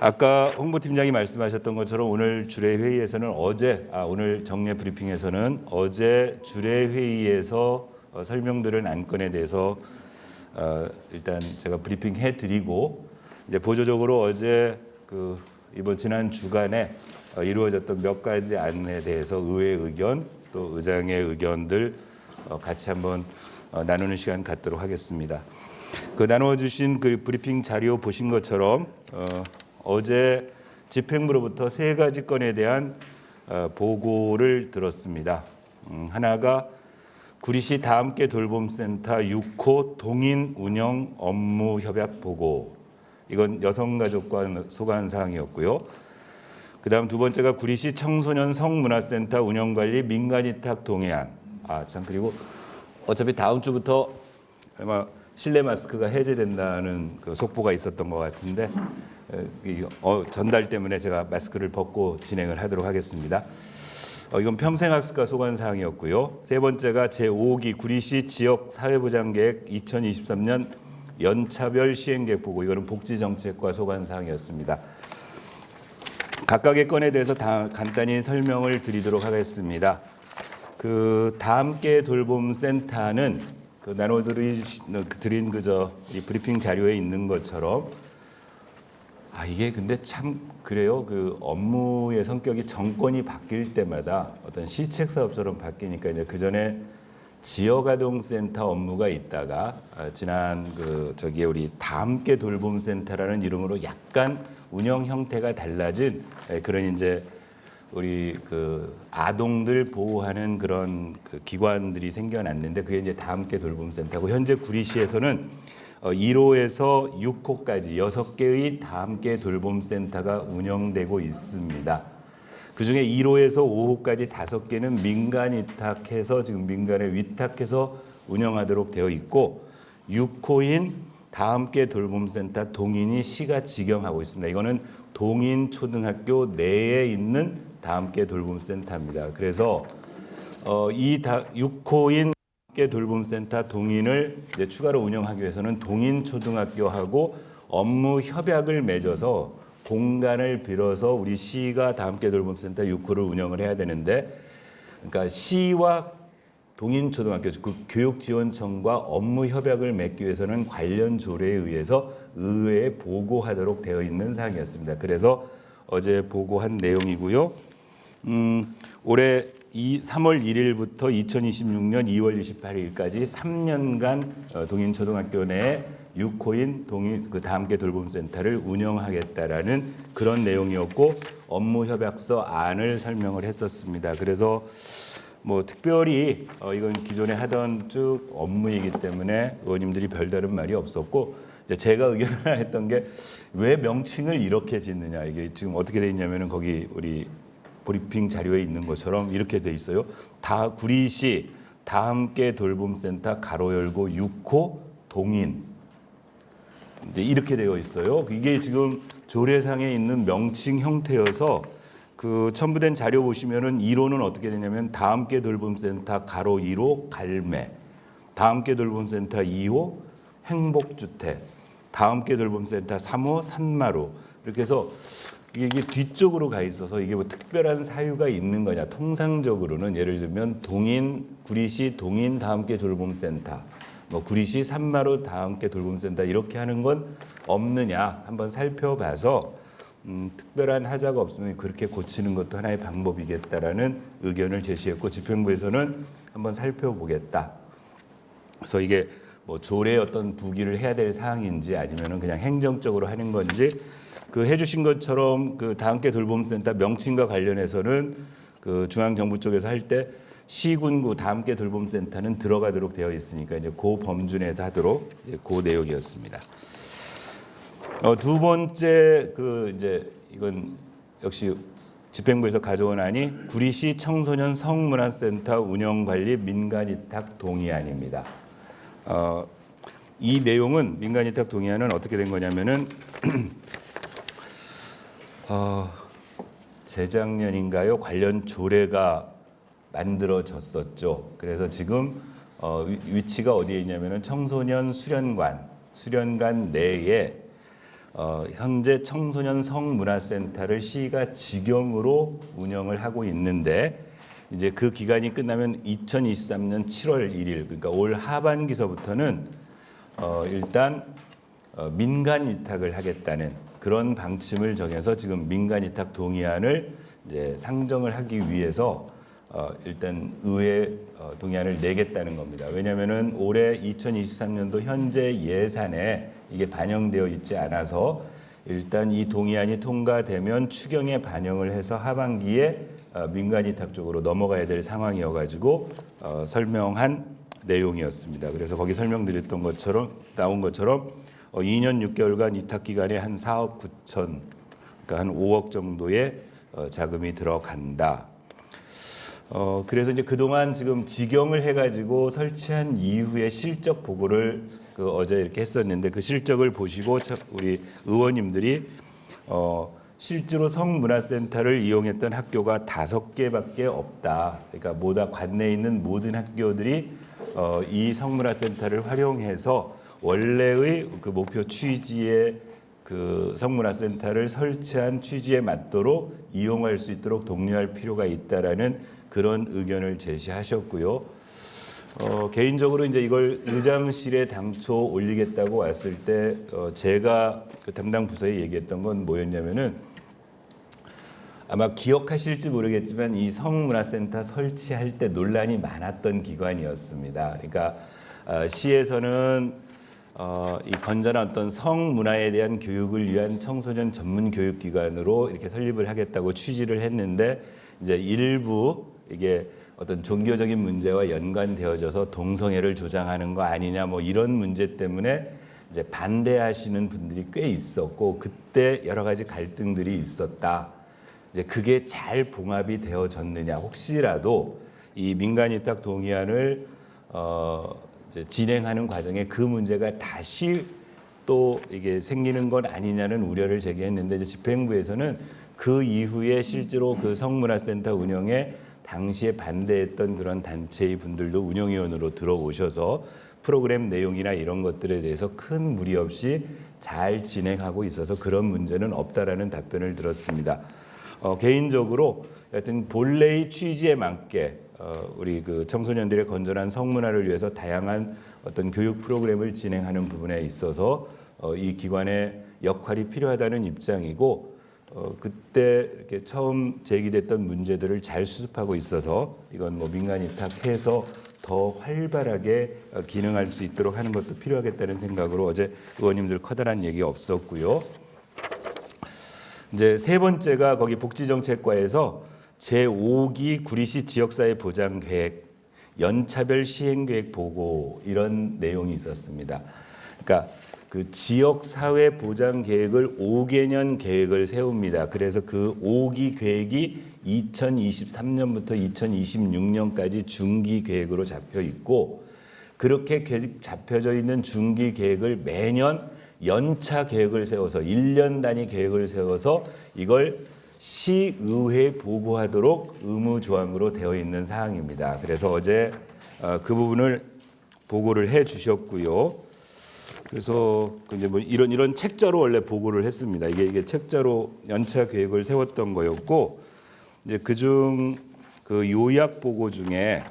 아까 홍보팀장이 말씀하셨던 것처럼 오늘 주례회의에서는 오늘 정례 브리핑에서는 어제 주례회의에서 설명드린 안건에 대해서 일단 제가 브리핑해 드리고 이제 보조적으로 어제 이번 지난 주간에 이루어졌던 몇 가지 안에 대해서 의회의 의견 또 의장의 의견들 같이 한번 나누는 시간 갖도록 하겠습니다. 나누어 주신 그 브리핑 자료 보신 것처럼 어제 집행부로부터 3가지 건에 대한 보고를 들었습니다. 하나가 구리시 다함께 돌봄센터 6호 동인 운영 업무 협약 보고. 이건 여성가족관 소관 사항이었고요. 그다음 두 번째가 구리시 청소년 성문화센터 운영관리 민간위탁 동의안. 그리고 어차피 다음 주부터 아마 실내 마스크가 해제된다는 그 속보가 있었던 것 같은데 전달 때문에 제가 마스크를 벗고 진행을 하도록 하겠습니다. 이건 평생학습과 소관 사항이었고요. 세 번째가 제5기 구리시 지역 사회보장계획 2023년 연차별 시행계획 보고. 이거는 복지정책과 소관 사항이었습니다. 각각의 건에 대해서 간단히 설명을 드리도록 하겠습니다. 다함께 돌봄센터는 나눠드린 이 브리핑 자료에 있는 것처럼 이게 근데 참 그래요. 업무의 성격이 정권이 바뀔 때마다 어떤 시책 사업처럼 바뀌니까 이제 그 전에 지역아동센터 업무가 있다가 지난 우리 다함께 돌봄센터라는 이름으로 약간 운영 형태가 달라진 그런 이제 우리 아동들 보호하는 그런 기관들이 생겨났는데 그게 이제 다함께 돌봄센터고, 현재 구리시에서는 1호에서 6호까지 6개의 다함께 돌봄센터가 운영되고 있습니다. 그중에 1호에서 5호까지 5개는 민간 위탁해서 지금 민간에 위탁해서 운영하도록 되어 있고, 6호인 다함께 돌봄센터 동인이 시가 직영하고 있습니다. 이거는 동인 초등학교 내에 있는 다함께 돌봄센터입니다. 그래서 이 6호인 다함께 돌봄센터 동인을 이제 추가로 운영하기 위해서는 동인 초등학교하고 업무 협약을 맺어서 공간을 빌어서 우리 시가 다함께 돌봄센터 6호를 운영을 해야 되는데, 그러니까 시와 동인초등학교 교육지원청과 업무 협약을 맺기 위해서는 관련 조례에 의해서 의회에 보고하도록 되어 있는 사항이었습니다. 그래서 어제 보고한 내용이고요. 올해 3월 1일부터 2026년 2월 28일까지 3년간 동인초등학교 내에 6호인 다함께 돌봄센터를 운영하겠다라는 그런 내용이었고, 업무 협약서 안을 설명을 했었습니다. 그래서 특별히 이건 기존에 하던 쭉 업무이기 때문에 의원님들이 별다른 말이 없었고, 제가 의견을 했던 게 왜 명칭을 이렇게 짓느냐. 이게 지금 어떻게 돼 있냐면은 거기 우리 브리핑 자료에 있는 것처럼 이렇게 돼 있어요. 구리시 다함께 돌봄센터 가로 열고 6호 동인, 이제 이렇게 되어 있어요. 이게 지금 조례상에 있는 명칭 형태여서 첨부된 자료 보시면은 1호는 어떻게 되냐면 다함께 돌봄센터 가로 1호 갈매, 다함께 돌봄센터 2호 행복주택, 다함께 돌봄센터 3호 산마루, 이렇게 해서 이게 뒤쪽으로 가 있어서 이게 특별한 사유가 있는 거냐. 통상적으로는 예를 들면 구리시 동인 다함께 돌봄센터, 구리시 산마루 다함께 돌봄센터 이렇게 하는 건 없느냐 한번 살펴봐서 특별한 하자가 없으면 그렇게 고치는 것도 하나의 방법이겠다라는 의견을 제시했고, 집행부에서는 한번 살펴보겠다. 그래서 이게 조례 어떤 부기를 해야 될 사항인지 아니면은 그냥 행정적으로 하는 건지, 해주신 것처럼 다함께 돌봄센터 명칭과 관련해서는 중앙정부 쪽에서 할 때 시군구 다함께 돌봄센터는 들어가도록 되어 있으니까 이제 그 범주 내에서 하도록 이제 그 내용이었습니다. 두 번째 이제 이건 역시 집행부에서 가져온 안이 구리시 청소년 성문화센터 운영관리 민간위탁 동의안입니다. 이 내용은 민간위탁 동의안은 어떻게 된 거냐면은 재작년인가요? 관련 조례가 만들어졌었죠. 그래서 지금 위치가 어디에 있냐면은 청소년 수련관 내에 현재 청소년 성문화센터를 시가 직영으로 운영을 하고 있는데 이제 그 기간이 끝나면 2023년 7월 1일 그러니까 올 하반기서부터는 일단 민간 위탁을 하겠다는 그런 방침을 정해서 지금 민간 위탁 동의안을 이제 상정을 하기 위해서 일단 의회 동의안을 내겠다는 겁니다. 왜냐하면은 올해 2023년도 현재 예산에 이게 반영되어 있지 않아서 일단 이 동의안이 통과되면 추경에 반영을 해서 하반기에 민간 위탁 쪽으로 넘어가야 될 상황이어가지고 설명한 내용이었습니다. 그래서 거기 설명드렸던 것처럼 나온 것처럼 2년 6개월간 위탁 기간에 한 4억 9천, 그러니까 한 5억 정도의 자금이 들어간다. 그래서 이제 그동안 지금 직영을 해가지고 설치한 이후에 실적 보고를 어제 이렇게 했었는데 그 실적을 보시고 우리 의원님들이 실제로 성문화센터를 이용했던 학교가 5개밖에 없다. 그러니까 모두 관내에 있는 모든 학교들이 이 성문화센터를 활용해서 원래의 그 목표 취지의 그 성문화센터를 설치한 취지에 맞도록 이용할 수 있도록 독려할 필요가 있다라는 그런 의견을 제시하셨고요. 개인적으로 이제 이걸 의장실에 당초 올리겠다고 왔을 때 제가 그 담당 부서에 얘기했던 건 뭐였냐면은 아마 기억하실지 모르겠지만 이 성문화센터 설치할 때 논란이 많았던 기관이었습니다. 그러니까 시에서는 이 건전한 어떤 성문화에 대한 교육을 위한 청소년 전문 교육기관으로 이렇게 설립을 하겠다고 취지를 했는데 이제 일부 이게 어떤 종교적인 문제와 연관되어져서 동성애를 조장하는 거 아니냐 뭐 이런 문제 때문에 이제 반대하시는 분들이 꽤 있었고 그때 여러 가지 갈등들이 있었다. 이제 그게 잘 봉합이 되어졌느냐 혹시라도 이 민간 위탁 동의안을 이제 진행하는 과정에 그 문제가 다시 또 이게 생기는 건 아니냐는 우려를 제기했는데 이제 집행부에서는 그 이후에 실제로 그 성문화센터 운영에 당시에 반대했던 그런 단체의 분들도 운영위원으로 들어오셔서 프로그램 내용이나 이런 것들에 대해서 큰 무리 없이 잘 진행하고 있어서 그런 문제는 없다라는 답변을 들었습니다. 개인적으로 하여튼 본래의 취지에 맞게 우리 그 청소년들의 건전한 성문화를 위해서 다양한 어떤 교육 프로그램을 진행하는 부분에 있어서 이 기관의 역할이 필요하다는 입장이고 그때 이렇게 처음 제기됐던 문제들을 잘 수습하고 있어서 이건 뭐 민간 위탁해서 더 활발하게 기능할 수 있도록 하는 것도 필요하겠다는 생각으로 어제 의원님들 커다란 얘기 없었고요. 이제 세 번째가 거기 복지정책과에서 제5기 구리시 지역사회 보장 계획 연차별 시행 계획 보고 이런 내용이 있었습니다. 그러니까 그 지역 사회 보장 계획을 5개년 계획을 세웁니다. 그래서 그 5기 계획이 2023년부터 2026년까지 중기 계획으로 잡혀 있고 그렇게 잡혀져 있는 중기 계획을 매년 연차 계획을 세워서 1년 단위 계획을 세워서 이걸 시의회에 보고하도록 의무 조항으로 되어 있는 사항입니다. 그래서 어제 그 부분을 보고를 해 주셨고요. 그래서 이제 뭐 이런 책자로 원래 보고를 했습니다. 이게 책자로 연차 계획을 세웠던 거였고 이제 그중 그 요약 보고 중에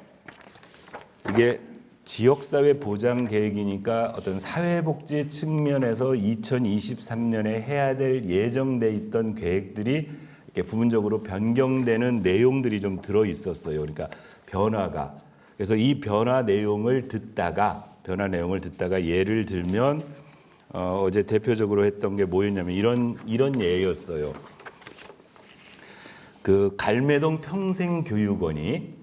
이게 지역사회 보장 계획이니까 어떤 사회복지 측면에서 2023년에 해야 될 예정돼 있던 계획들이 이렇게 부분적으로 변경되는 내용들이 좀 들어 있었어요. 그러니까 변화가. 그래서 이 변화 내용을 듣다가 예를 들면 어제 대표적으로 했던 게 뭐였냐면 이런 예였어요. 그 갈매동 평생교육원이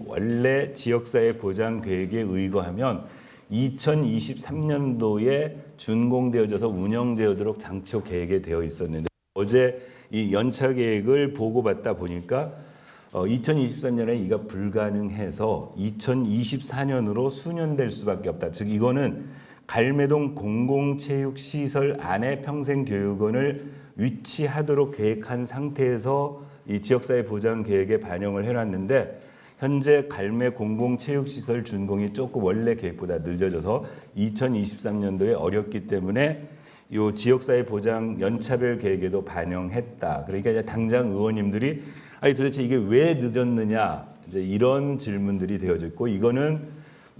원래 지역사회 보장 계획에 의거하면 2023년도에 준공되어져서 운영되도록 당초 계획에 되어 있었는데 어제 이 연차 계획을 보고받다 보니까 2023년에 이가 불가능해서 2024년으로 수년될 수밖에 없다. 즉 이거는 갈매동 공공체육시설 안에 평생교육원을 위치하도록 계획한 상태에서 이 지역사회 보장 계획에 반영을 해놨는데 현재 갈매 공공체육시설 준공이 조금 원래 계획보다 늦어져서 2023년도에 어렵기 때문에 요 지역사회 보장 연차별 계획에도 반영했다. 그러니까 이제 당장 의원님들이 아니 도대체 이게 왜 늦었느냐 이제 이런 질문들이 되어져 있고 이거는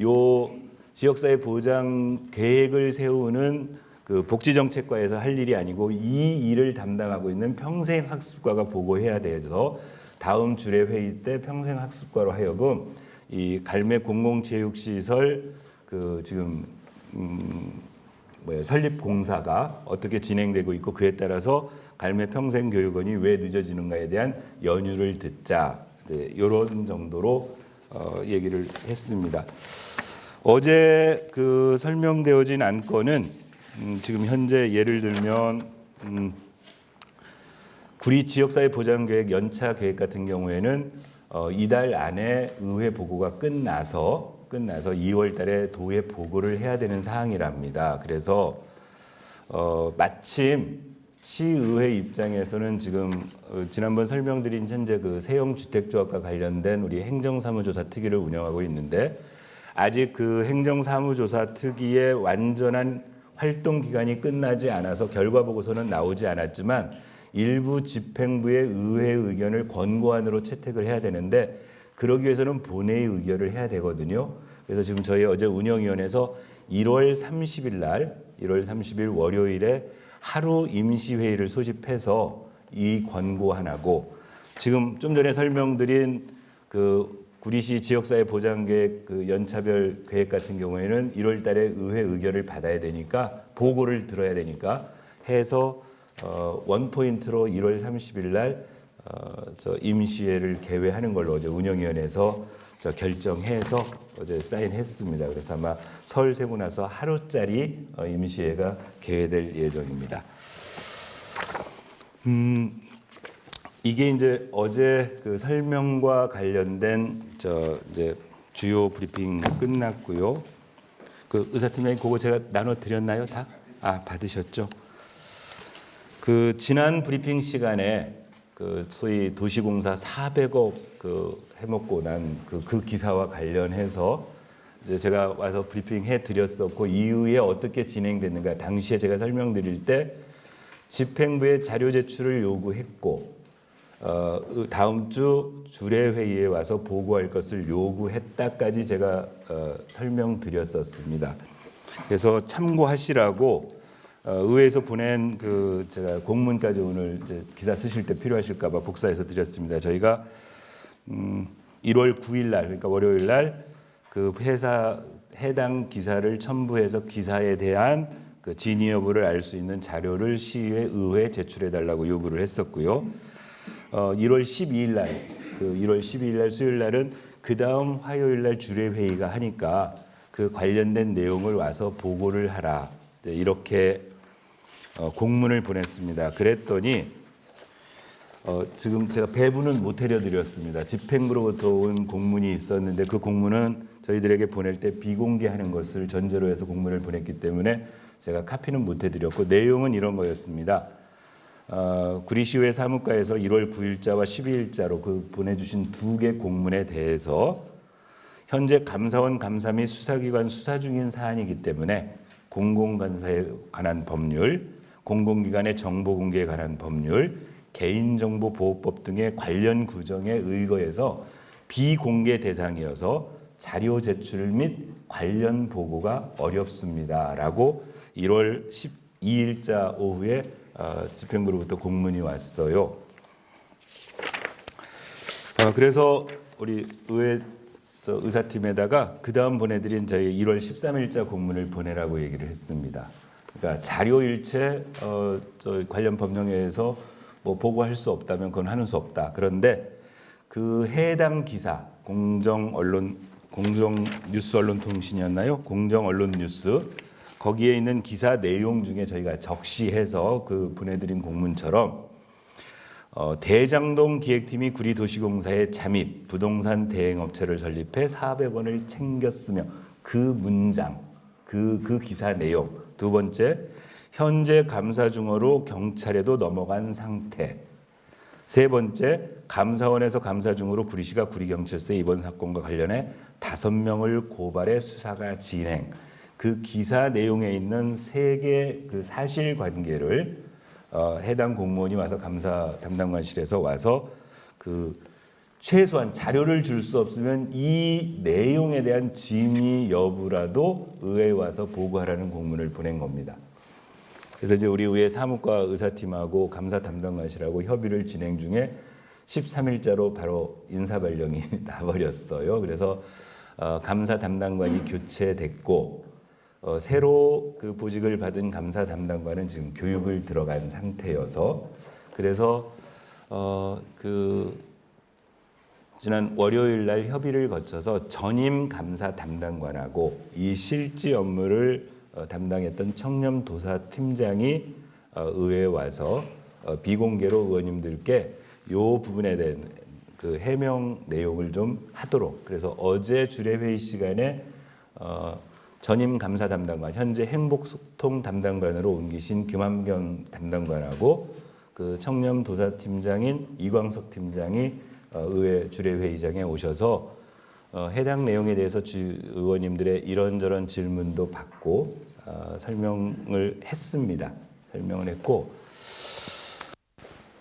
요 지역사회 보장 계획을 세우는 그 복지정책과에서 할 일이 아니고 이 일을 담당하고 있는 평생학습과가 보고해야 돼서 다음 주례 회의 때 평생학습과로 하여금 이 갈매 공공체육시설 그 지금 설립 공사가 어떻게 진행되고 있고 그에 따라서 갈매 평생교육원이 왜 늦어지는가에 대한 연유를 듣자 이런 정도로 얘기를 했습니다. 어제 그 설명되어진 안건은 지금 현재 예를 들면 구리 지역사회 보장계획 연차 계획 같은 경우에는 이달 안에 의회 보고가 끝나서 2월 달에 도에 보고를 해야 되는 사항이랍니다. 그래서 마침 시의회 입장에서는 지금 지난번 설명드린 현재 그 세형주택조합과 관련된 우리 행정사무조사 특위를 운영하고 있는데 아직 그 행정사무조사 특위의 완전한 활동 기간이 끝나지 않아서 결과 보고서는 나오지 않았지만 일부 집행부의 의회 의견을 권고안으로 채택을 해야 되는데 그러기 위해서는 본회의 의결을 해야 되거든요. 그래서 지금 저희 어제 운영위원회에서 1월 30일 월요일에 하루 임시회의를 소집해서 이 권고안하고 지금 좀 전에 설명드린 그 구리시 지역사회 보장계획 그 연차별 계획 같은 경우에는 1월 달에 의회 의결을 받아야 되니까 보고를 들어야 되니까 해서 원포인트로 1월 30일 날 저 임시회를 개회하는 걸로 어제 운영위원회에서 결정해서 어제 사인했습니다. 그래서 아마 설 세고 나서 하루짜리 임시회가 개회될 예정입니다. 이게 이제 어제 그 설명과 관련된 이제 주요 브리핑 끝났고요. 그 의사팀장님 그거 제가 나눠 드렸나요 다? 받으셨죠? 그 지난 브리핑 시간에 그 소위 도시공사 400억 그 해먹고 난 그 기사와 관련해서 이제 제가 와서 브리핑해 드렸었고 이후에 어떻게 진행됐는가 당시에 제가 설명드릴 때 집행부에 자료 제출을 요구했고 다음 주 주례 회의에 와서 보고할 것을 요구했다까지 제가 설명드렸었습니다. 그래서 참고하시라고 의회에서 보낸 그 제가 공문까지 오늘 이제 기사 쓰실 때 필요하실까봐 복사해서 드렸습니다. 저희가 1월 9일 날 그러니까 월요일 날 그 회사 해당 기사를 첨부해서 기사에 대한 그 진위 여부를 알 수 있는 자료를 시의회 의회에 제출해 달라고 요구를 했었고요. 1월 12일 날 수요일 날은 그 다음 화요일 날 주례 회의가 하니까 그 관련된 내용을 와서 보고를 하라 이렇게 공문을 보냈습니다. 그랬더니 지금 제가 배부는 못 해드렸습니다. 집행부로부터 온 공문이 있었는데 그 공문은 저희들에게 보낼 때 비공개하는 것을 전제로 해서 공문을 보냈기 때문에 제가 카피는 못 해드렸고 내용은 이런 거였습니다. 구리시의회 사무과에서 1월 9일자와 12일자로 그 보내주신 2개 공문에 대해서 현재 감사원 감사 및 수사기관 수사 중인 사안이기 때문에 공공감사에 관한 법률, 공공기관의 정보 공개에 관한 법률, 개인정보보호법 등의 관련 구정에 의거해서 비공개 대상이어서 자료 제출 및 관련 보고가 어렵습니다라고 1월 12일자 오후에 집행부로부터 공문이 왔어요. 그래서 우리 의회 의사팀에다가 그 다음 보내드린 저희 1월 13일자 공문을 보내라고 얘기를 했습니다. 그러니까 자료일체 관련 법령에서 뭐 보고할 수 없다면 그건 하는 수 없다. 그런데 그 해당 기사 공정뉴스언론통신이었나요? 공정언론뉴스 거기에 있는 기사 내용 중에 저희가 적시해서 그 보내드린 공문처럼 대장동 기획팀이 구리도시공사에 잠입 부동산 대행업체를 설립해 400원을 챙겼으며 그 문장 그 기사 내용 두 번째 현재 감사 중으로 경찰에도 넘어간 상태 세 번째 감사원에서 감사 중으로 구리시가 구리경찰서에 이번 사건과 관련해 5명을 고발해 수사가 진행 그 기사 내용에 있는 3개 그 사실관계를 해당 공무원이 와서 감사 담당관실에서 와서 그 최소한 자료를 줄 수 없으면 이 내용에 대한 진위 여부라도 의회에 와서 보고하라는 공문을 보낸 겁니다. 그래서 이제 우리 의회 사무과 의사팀하고 감사 담당관실하고 협의를 진행 중에 13일자로 바로 인사발령이 나버렸어요. 그래서 감사 담당관이 교체됐고 새로 그 보직을 받은 감사 담당관은 지금 교육을 들어간 상태여서 그래서 그 지난 월요일 날 협의를 거쳐서 전임 감사 담당관하고 이 실지 업무를 담당했던 청렴도사 팀장이 의회에 와서 비공개로 의원님들께 이 부분에 대한 그 해명 내용을 좀 하도록 그래서 어제 주례회의 시간에 전임 감사 담당관 현재 행복소통 담당관으로 옮기신 김한경 담당관하고 그 청렴도사 팀장인 이광석 팀장이 의회 주례회의장에 오셔서 해당 내용에 대해서 의원님들의 이런저런 질문도 받고 설명을 했습니다. 설명을 했고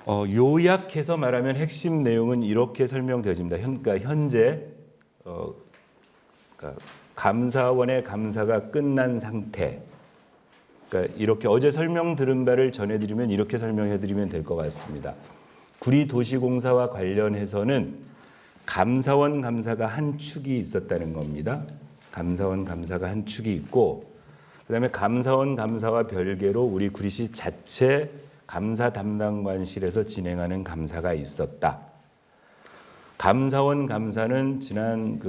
요약해서 말하면 핵심 내용은 이렇게 설명되어집니다. 그러니까 현재 그러니까 감사원의 감사가 끝난 상태. 그러니까 이렇게 어제 설명 들은 바를 전해드리면 이렇게 설명해드리면 될 것 같습니다. 구리도시공사와 관련해서는 감사원 감사가 한 축이 있었다는 겁니다. 감사원 감사가 한 축이 있고 그다음에 감사원 감사와 별개로 우리 구리시 자체 감사 담당관실에서 진행하는 감사가 있었다. 감사원 감사는 지난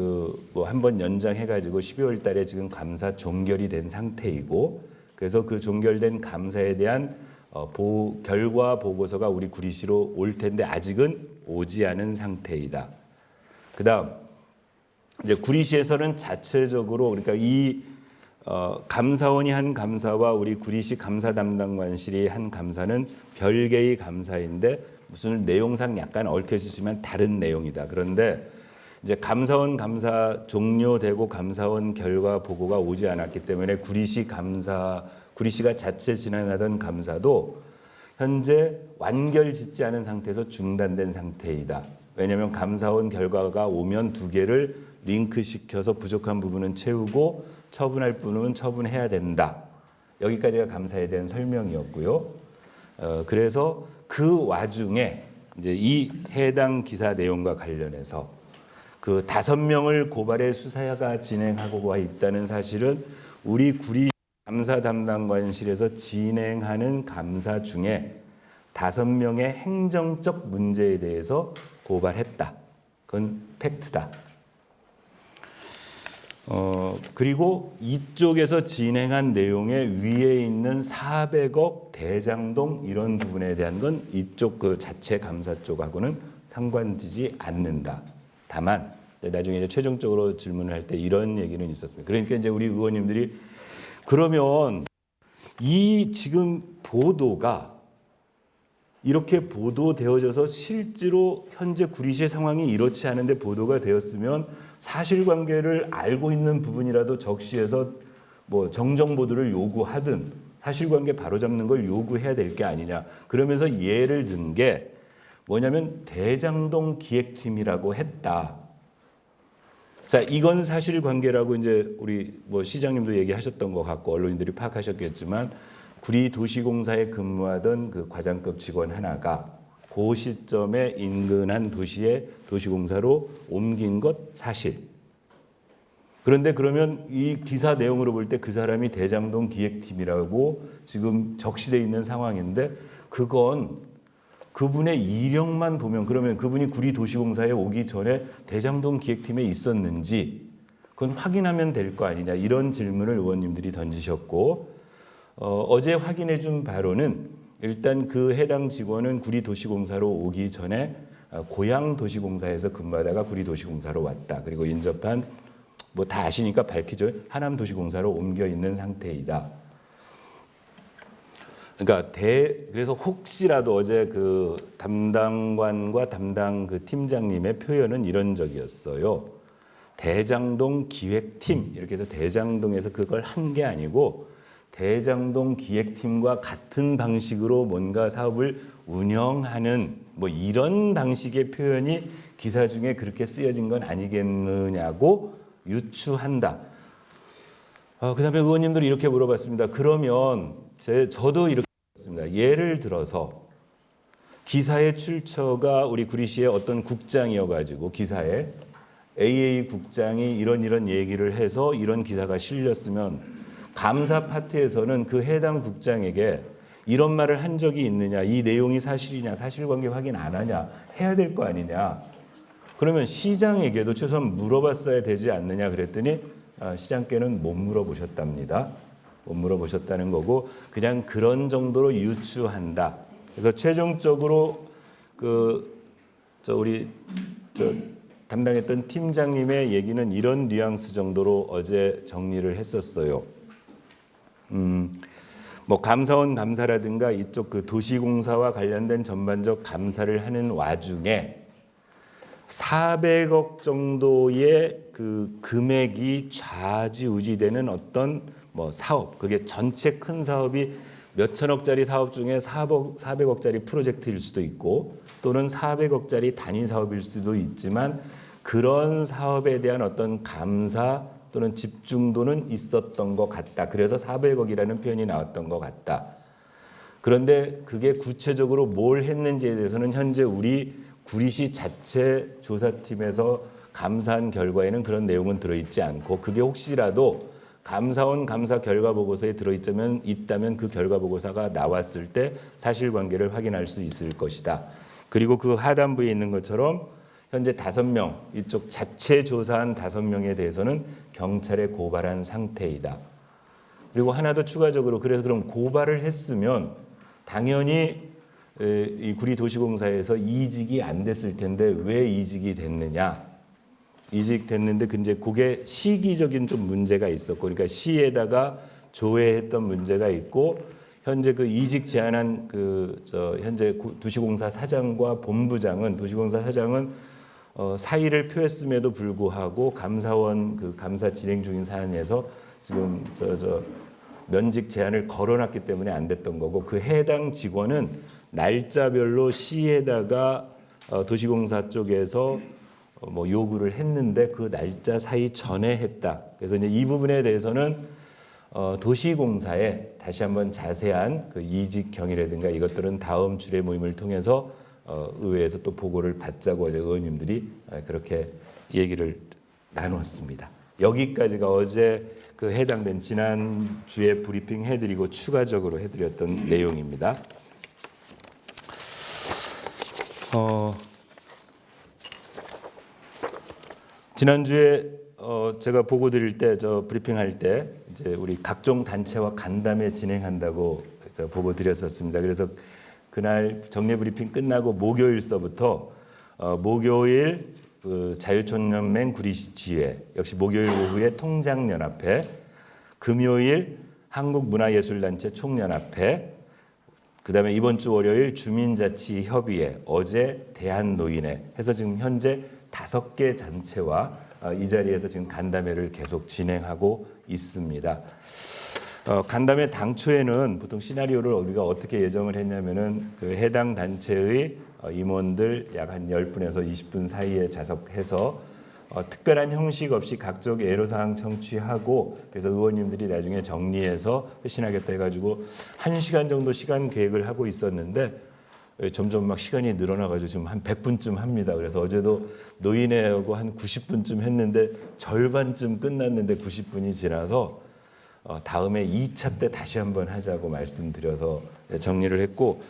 한번 연장해가지고 12월 달에 지금 감사 종결이 된 상태이고 그래서 그 종결된 감사에 대한 결과 보고서가 우리 구리시로 올 텐데 아직은 오지 않은 상태이다. 그다음 이제 구리시에서는 자체적으로 그러니까 이 감사원이 한 감사와 우리 구리시 감사 담당관실이 한 감사는 별개의 감사인데 무슨 내용상 약간 얽혀지지만 다른 내용이다. 그런데 이제 감사원 감사 종료되고 감사원 결과 보고가 오지 않았기 때문에 구리시가 자체 진행하던 감사도 현재 완결짓지 않은 상태에서 중단된 상태이다. 왜냐하면 감사원 결과가 오면 2개를 링크시켜서 부족한 부분은 채우고 처분할 부분은 처분해야 된다. 여기까지가 감사에 대한 설명이었고요. 그래서 그 와중에 이제 이 해당 기사 내용과 관련해서 그 5명을 고발해 수사가 진행하고 있다는 사실은 우리 구리 감사 담당관실에서 진행하는 감사 중에 5명의 행정적 문제에 대해서 고발했다. 그건 팩트다. 그리고 이쪽에서 진행한 내용에 위에 있는 400억 대장동 이런 부분에 대한 건 이쪽 그 자체 감사 쪽하고는 상관지지 않는다. 다만 나중에 이제 최종적으로 질문을 할 때 이런 얘기는 있었습니다. 그러니까 이제 우리 의원님들이 그러면 이 지금 보도가 이렇게 보도되어져서 실제로 현재 구리시의 상황이 이렇지 않은데 보도가 되었으면 사실관계를 알고 있는 부분이라도 적시해서 뭐 정정 보도를 요구하든 사실관계 바로잡는 걸 요구해야 될 게 아니냐. 그러면서 예를 든 게 뭐냐면 대장동 기획팀이라고 했다. 자, 이건 사실관계라고 이제 우리 뭐 시장님도 얘기하셨던 것 같고 언론인들이 파악하셨겠지만 구리도시공사에 근무하던 그 과장급 직원 하나가 그 시점에 인근한 도시에 도시공사로 옮긴 것 사실. 그런데 그러면 이 기사 내용으로 볼 때 그 사람이 대장동 기획팀이라고 지금 적시되어 있는 상황인데 그건 그분의 이력만 보면 그러면 그분이 구리도시공사에 오기 전에 대장동 기획팀에 있었는지 그건 확인하면 될 거 아니냐 이런 질문을 의원님들이 던지셨고 어제 확인해 준 바로는 일단 그 해당 직원은 구리도시공사로 오기 전에 고양도시공사에서 근무하다가 구리도시공사로 왔다. 그리고 인접한 뭐 다 아시니까 밝히죠. 하남도시공사로 옮겨 있는 상태이다. 그러니까 그래서 혹시라도 어제 그 담당관과 담당 그 팀장님의 표현은 이런 적이었어요. 대장동 기획팀 이렇게 해서 대장동에서 그걸 한 게 아니고 대장동 기획팀과 같은 방식으로 뭔가 사업을 운영하는 뭐 이런 방식의 표현이 기사 중에 그렇게 쓰여진 건 아니겠느냐고 유추한다. 그다음에 의원님들이 이렇게 물어봤습니다. 그러면 저도 이렇게 물어봤습니다. 예를 들어서 기사의 출처가 우리 구리시의 어떤 국장이어가지고 기사에 AA 국장이 이런 얘기를 해서 이런 기사가 실렸으면 감사 파트에서는 그 해당 국장에게 이런 말을 한 적이 있느냐, 이 내용이 사실이냐, 사실관계 확인 안 하냐 해야 될 거 아니냐. 그러면 시장에게도 최소한 물어봤어야 되지 않느냐 그랬더니 시장께는 못 물어보셨답니다. 못 물어보셨다는 거고 그냥 그런 정도로 유추한다. 그래서 최종적으로 우리 담당했던 팀장님의 얘기는 이런 뉘앙스 정도로 어제 정리를 했었어요. 뭐 감사원 감사라든가 이쪽 그 도시공사와 관련된 전반적 감사를 하는 와중에 400억 정도의 그 금액이 좌지우지되는 어떤 뭐 사업, 그게 전체 큰 사업이 몇 천억짜리 사업 중에 400억짜리 프로젝트일 수도 있고 또는 400억짜리 단위 사업일 수도 있지만 그런 사업에 대한 어떤 감사 또는 집중도는 있었던 것 같다. 그래서 400억이라는 표현이 나왔던 것 같다. 그런데 그게 구체적으로 뭘 했는지에 대해서는 현재 우리 구리시 자체 조사팀에서 감사한 결과에는 그런 내용은 들어있지 않고 그게 혹시라도 감사원 감사 결과 보고서에 있다면 그 결과 보고서가 나왔을 때 사실관계를 확인할 수 있을 것이다. 그리고 그 하단부에 있는 것처럼 현재 5명 이쪽 자체 조사한 5명에 대해서는 경찰에 고발한 상태이다. 그리고 하나 더 추가적으로 그래서 그럼 고발을 했으면 당연히 이 구리도시공사에서 이직이 안 됐을 텐데 왜 이직이 됐느냐? 이직됐는데 근데 그게 시기적인 좀 문제가 있었고 그러니까 시에다가 조회했던 문제가 있고 현재 그 이직 제안한 현재 도시공사 사장과 본부장은 도시공사 사장은 사의를 표했음에도 불구하고 감사원 그 감사 진행 중인 사안에서 지금 면직 제안을 걸어놨기 때문에 안 됐던 거고 그 해당 직원은 날짜별로 시에다가 도시공사 쪽에서 뭐 요구를 했는데 그 날짜 사이 전에 했다. 그래서 이제 이 부분에 대해서는 도시공사에 다시 한번 자세한 그 이직 경위라든가 이것들은 다음 주례 모임을 통해서 의회에서 또 보고를 받자고 어제 의원님들이 그렇게 얘기를 나눴습니다. 여기까지가 어제 그 해당된 지난 주에 브리핑 해드리고 추가적으로 해드렸던 내용입니다. 지난주에 제가 보고 드릴 때 브리핑할 때 이제 우리 각종 단체와 간담회 진행한다고 보고 드렸었습니다. 그래서 그날 정례 브리핑 끝나고 목요일서부터 목요일 그 자유총연맹 구리시지회 역시 목요일 오후에 통장연합회, 금요일 한국문화예술단체 총연합회, 그다음에 이번 주 월요일 주민자치협의회, 어제 대한노인회 해서 지금 현재 5개 단체와 이 자리에서 지금 간담회를 계속 진행하고 있습니다. 간담회 당초에는 보통 시나리오를 우리가 어떻게 예정을 했냐면은 그 해당 단체의 임원들 약 한 10분에서 20분 사이에 자석해서 특별한 형식 없이 각종 애로사항 청취하고 그래서 의원님들이 나중에 정리해서 회신하겠다 해가지고 1시간 정도 시간 계획을 하고 있었는데 점점 막 시간이 늘어나가지고 지금 한 100분쯤 합니다. 그래서 어제도 노인회하고 한 90분쯤 했는데 절반쯤 끝났는데 90분이 지나서 다음에 2차 때 다시 한번 하자고 말씀드려서 정리를 했고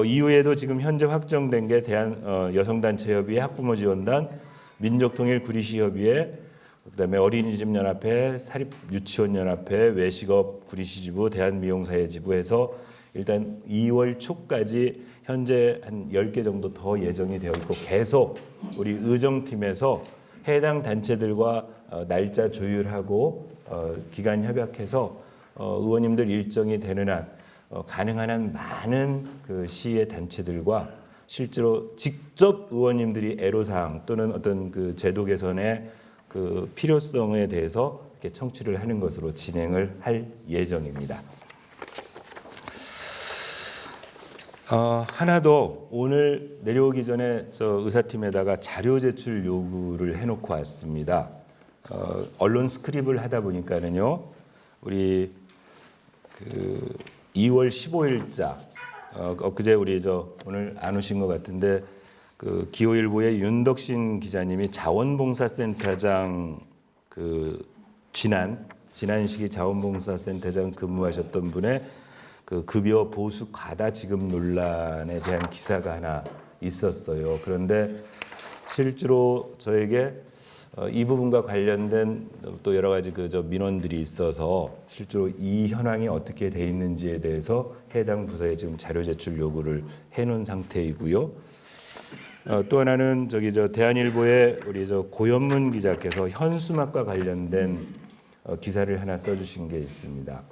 이후에도 지금 현재 확정된 게 대한 여성단체협의회, 학부모지원단, 민족통일구리시협의회, 그다음에 어린이집연합회, 사립유치원연합회, 외식업 구리시지부, 대한미용사회지부에서 일단 2월 초까지 현재 한 10개 정도 더 예정이 되어 있고 계속 우리 의정팀에서 해당 단체들과 날짜 조율하고 기간 협약해서 의원님들 일정이 되는 한 가능한 한 많은 그 시의 단체들과 실제로 직접 의원님들이 애로사항 또는 어떤 그 제도 개선에 그 필요성에 대해서 이렇게 청취를 하는 것으로 진행을 할 예정입니다. 하나 더 오늘 내려오기 전에 저 의사팀에다가 자료 제출 요구를 해놓고 왔습니다. 언론 스크립을 하다 보니까는요, 우리 그 2월 15일자 그제 우리 저 오늘 안 오신 것 같은데 그 기호일보의 윤덕신 기자님이 자원봉사센터장 그 지난 시기 자원봉사센터장 근무하셨던 분의 그 급여 보수 과다 지급 논란에 대한 기사가 하나 있었어요. 그런데 실제로 저에게 이 부분과 관련된 또 여러 가지 그 저 민원들이 있어서 실제로 이 현황이 어떻게 돼 있는지에 대해서 해당 부서에 지금 자료 제출 요구를 해놓은 상태이고요. 또 하나는 저기 저 대한일보의 우리 저 고현문 기자께서 현수막과 관련된 기사를 하나 써주신 게 있습니다.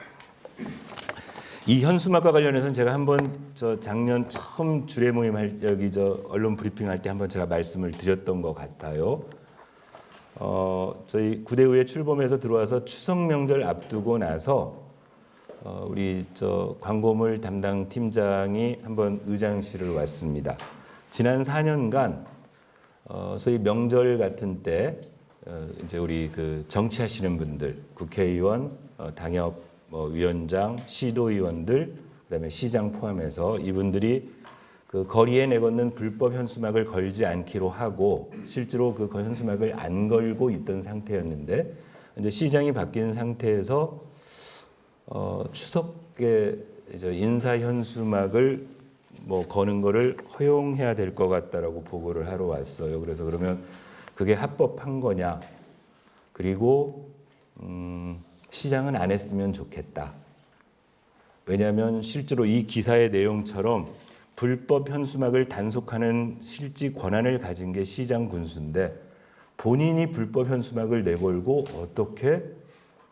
이 현수막과 관련해서는 제가 한번 저 작년 처음 주례 모임 할 여기 저 언론 브리핑 할 때 한번 제가 말씀을 드렸던 것 같아요. 저희 구대의회 출범해서 들어와서 추석 명절 앞두고 나서 우리 저 광고물 담당 팀장이 한번 의장실을 왔습니다. 지난 4년간 소위 명절 같은 때 이제 우리 그 정치하시는 분들, 국회의원, 당협 위원장, 시도의원들, 그다음에 시장 포함해서 이분들이 그 거리에 내걸는 불법 현수막을 걸지 않기로 하고 실제로 그 현수막을 안 걸고 있던 상태였는데 이제 시장이 바뀐 상태에서 추석에 이제 인사 현수막을 뭐 거는 거를 허용해야 될 것 같다라고 보고를 하러 왔어요. 그래서 그러면 그게 합법한 거냐? 그리고 시장은 안 했으면 좋겠다. 왜냐하면 실제로 이 기사의 내용처럼 불법 현수막을 단속하는 실질 권한을 가진 게 시장 군수인데 본인이 불법 현수막을 내걸고 어떻게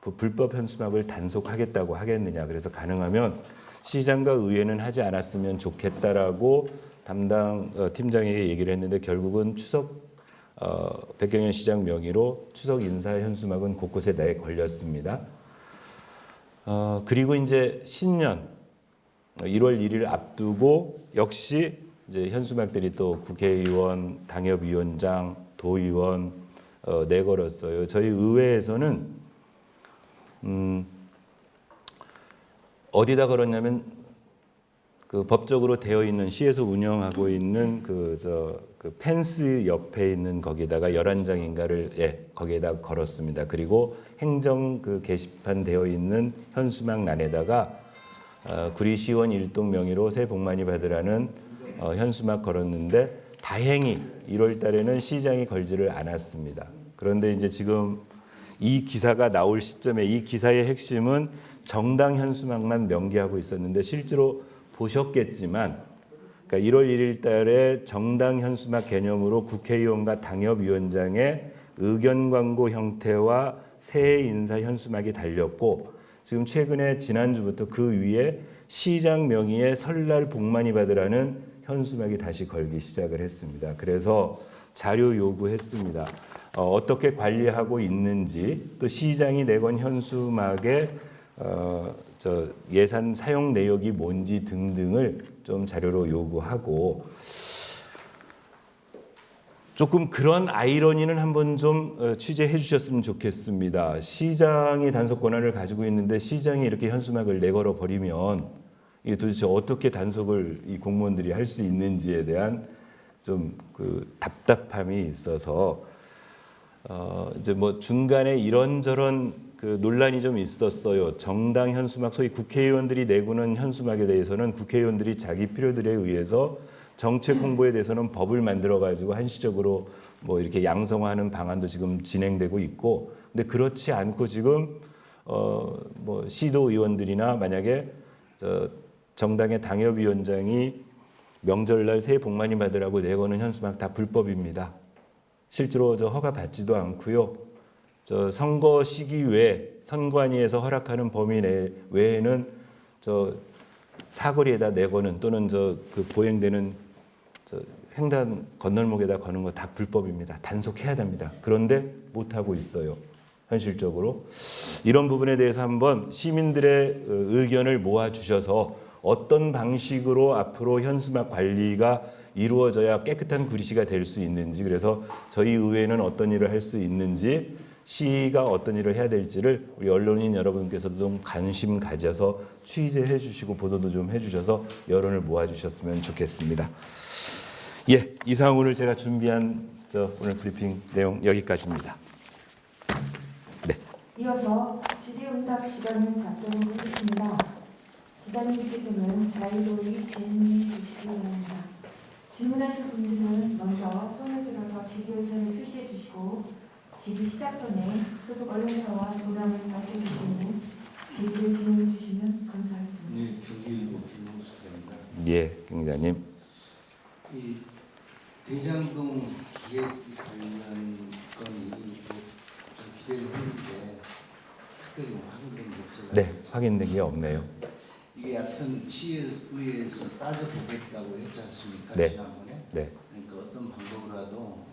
불법 현수막을 단속하겠다고 하겠느냐. 그래서 가능하면 시장과 의회는 하지 않았으면 좋겠다라고 담당 팀장에게 얘기를 했는데 결국은 추석 백경현 시장 명의로 추석 인사 현수막은 곳곳에 내 걸렸습니다. 그리고 이제 신년 1월 1일 앞두고 역시 이제 현수막들이 또 국회의원, 당협위원장, 도의원 내걸었어요. 저희 의회에서는 어디다 걸었냐면 그 법적으로 되어 있는 시에서 운영하고 있는 그 펜스 옆에 있는 거기다가 11장인가를 거기에다 걸었습니다. 그리고 행정 그 게시판 되어 있는 현수막란에다가 구리시원 일동 명의로 새해 복 많이 받으라는 현수막 걸었는데 다행히 1월 달에는 시장이 걸지를 않았습니다. 그런데 이제 지금 이 기사가 나올 시점에 이 기사의 핵심은 정당 현수막만 명기하고 있었는데 실제로 보셨겠지만 그러니까 1월 1일 달에 정당 현수막 개념으로 국회의원과 당협위원장의 의견 광고 형태와 새해 인사 현수막이 달렸고 지금 최근에 지난주부터 그 위에 시장 명의의 설날 복 많이 받으라는 현수막이 다시 걸기 시작을 했습니다. 그래서 자료 요구했습니다. 어떻게 관리하고 있는지 또 시장이 내건 현수막의 예산 사용 내역이 뭔지 등등을 좀 자료로 요구하고 조금 그런 아이러니는 한번 좀 취재해 주셨으면 좋겠습니다. 시장이 단속 권한을 가지고 있는데 시장이 이렇게 현수막을 내걸어 버리면 이게 도대체 어떻게 단속을 이 공무원들이 할 수 있는지에 대한 좀 그 답답함이 있어서 이제 뭐 중간에 이런저런 그 논란이 좀 있었어요. 정당 현수막, 소위 국회의원들이 내구는 현수막에 대해서는 국회의원들이 자기 필요들에 의해서 정책 홍보에 대해서는 법을 만들어 가지고 한시적으로 뭐 이렇게 양성화하는 방안도 지금 진행되고 있고, 근데 그렇지 않고 지금 뭐 시도 의원들이나 만약에 정당의 당협위원장이 명절날 새해 복 많이 받으라고 내거는 현수막 다 불법입니다. 실제로 허가 받지도 않고요. 선거 시기 외에 선관위에서 허락하는 범위 외에는 사거리에다 내거는 또는 그 보행되는 횡단 건널목에다 거는 거 다 불법입니다. 단속해야 됩니다. 그런데 못 하고 있어요. 현실적으로 이런 부분에 대해서 한번 시민들의 의견을 모아 주셔서 어떤 방식으로 앞으로 현수막 관리가 이루어져야 깨끗한 구리시가 될 수 있는지, 그래서 저희 의회는 어떤 일을 할 수 있는지, 시가 어떤 일을 해야 될지를 우리 언론인 여러분께서도 좀 관심 가져서 취재해 주시고 보도도 좀 해주셔서 여론을 모아 주셨으면 좋겠습니다. 예, 이상 오늘 제가 준비한 오늘 브리핑 내용 여기까지입니다. 네. 이어서 질의응답 시간을 갖도록 하겠습니다. 기자님께서는 자유로이 질문해 주시기 바랍니다. 질문하실 분들은 먼저 손을 들어서 질의 의사를 표시해 주시고 질의 시작 전에 소속 언론사와 도량을 밝혀주신 후 질의를 진행해 주시면 감사하겠습니다. 네, 경기일보 김홍숙입니다. 예, 경기자님. 이 대장동 기획 관련 건이 좀 기대를 했는데 특별히 확인된 게 없어요. 네, 확인된 게 없네요. 이게 하여튼 시의회에서 따져보겠다고 했지 않습니까? 네. 지난번에. 네. 그러니까 어떤 방법으로라도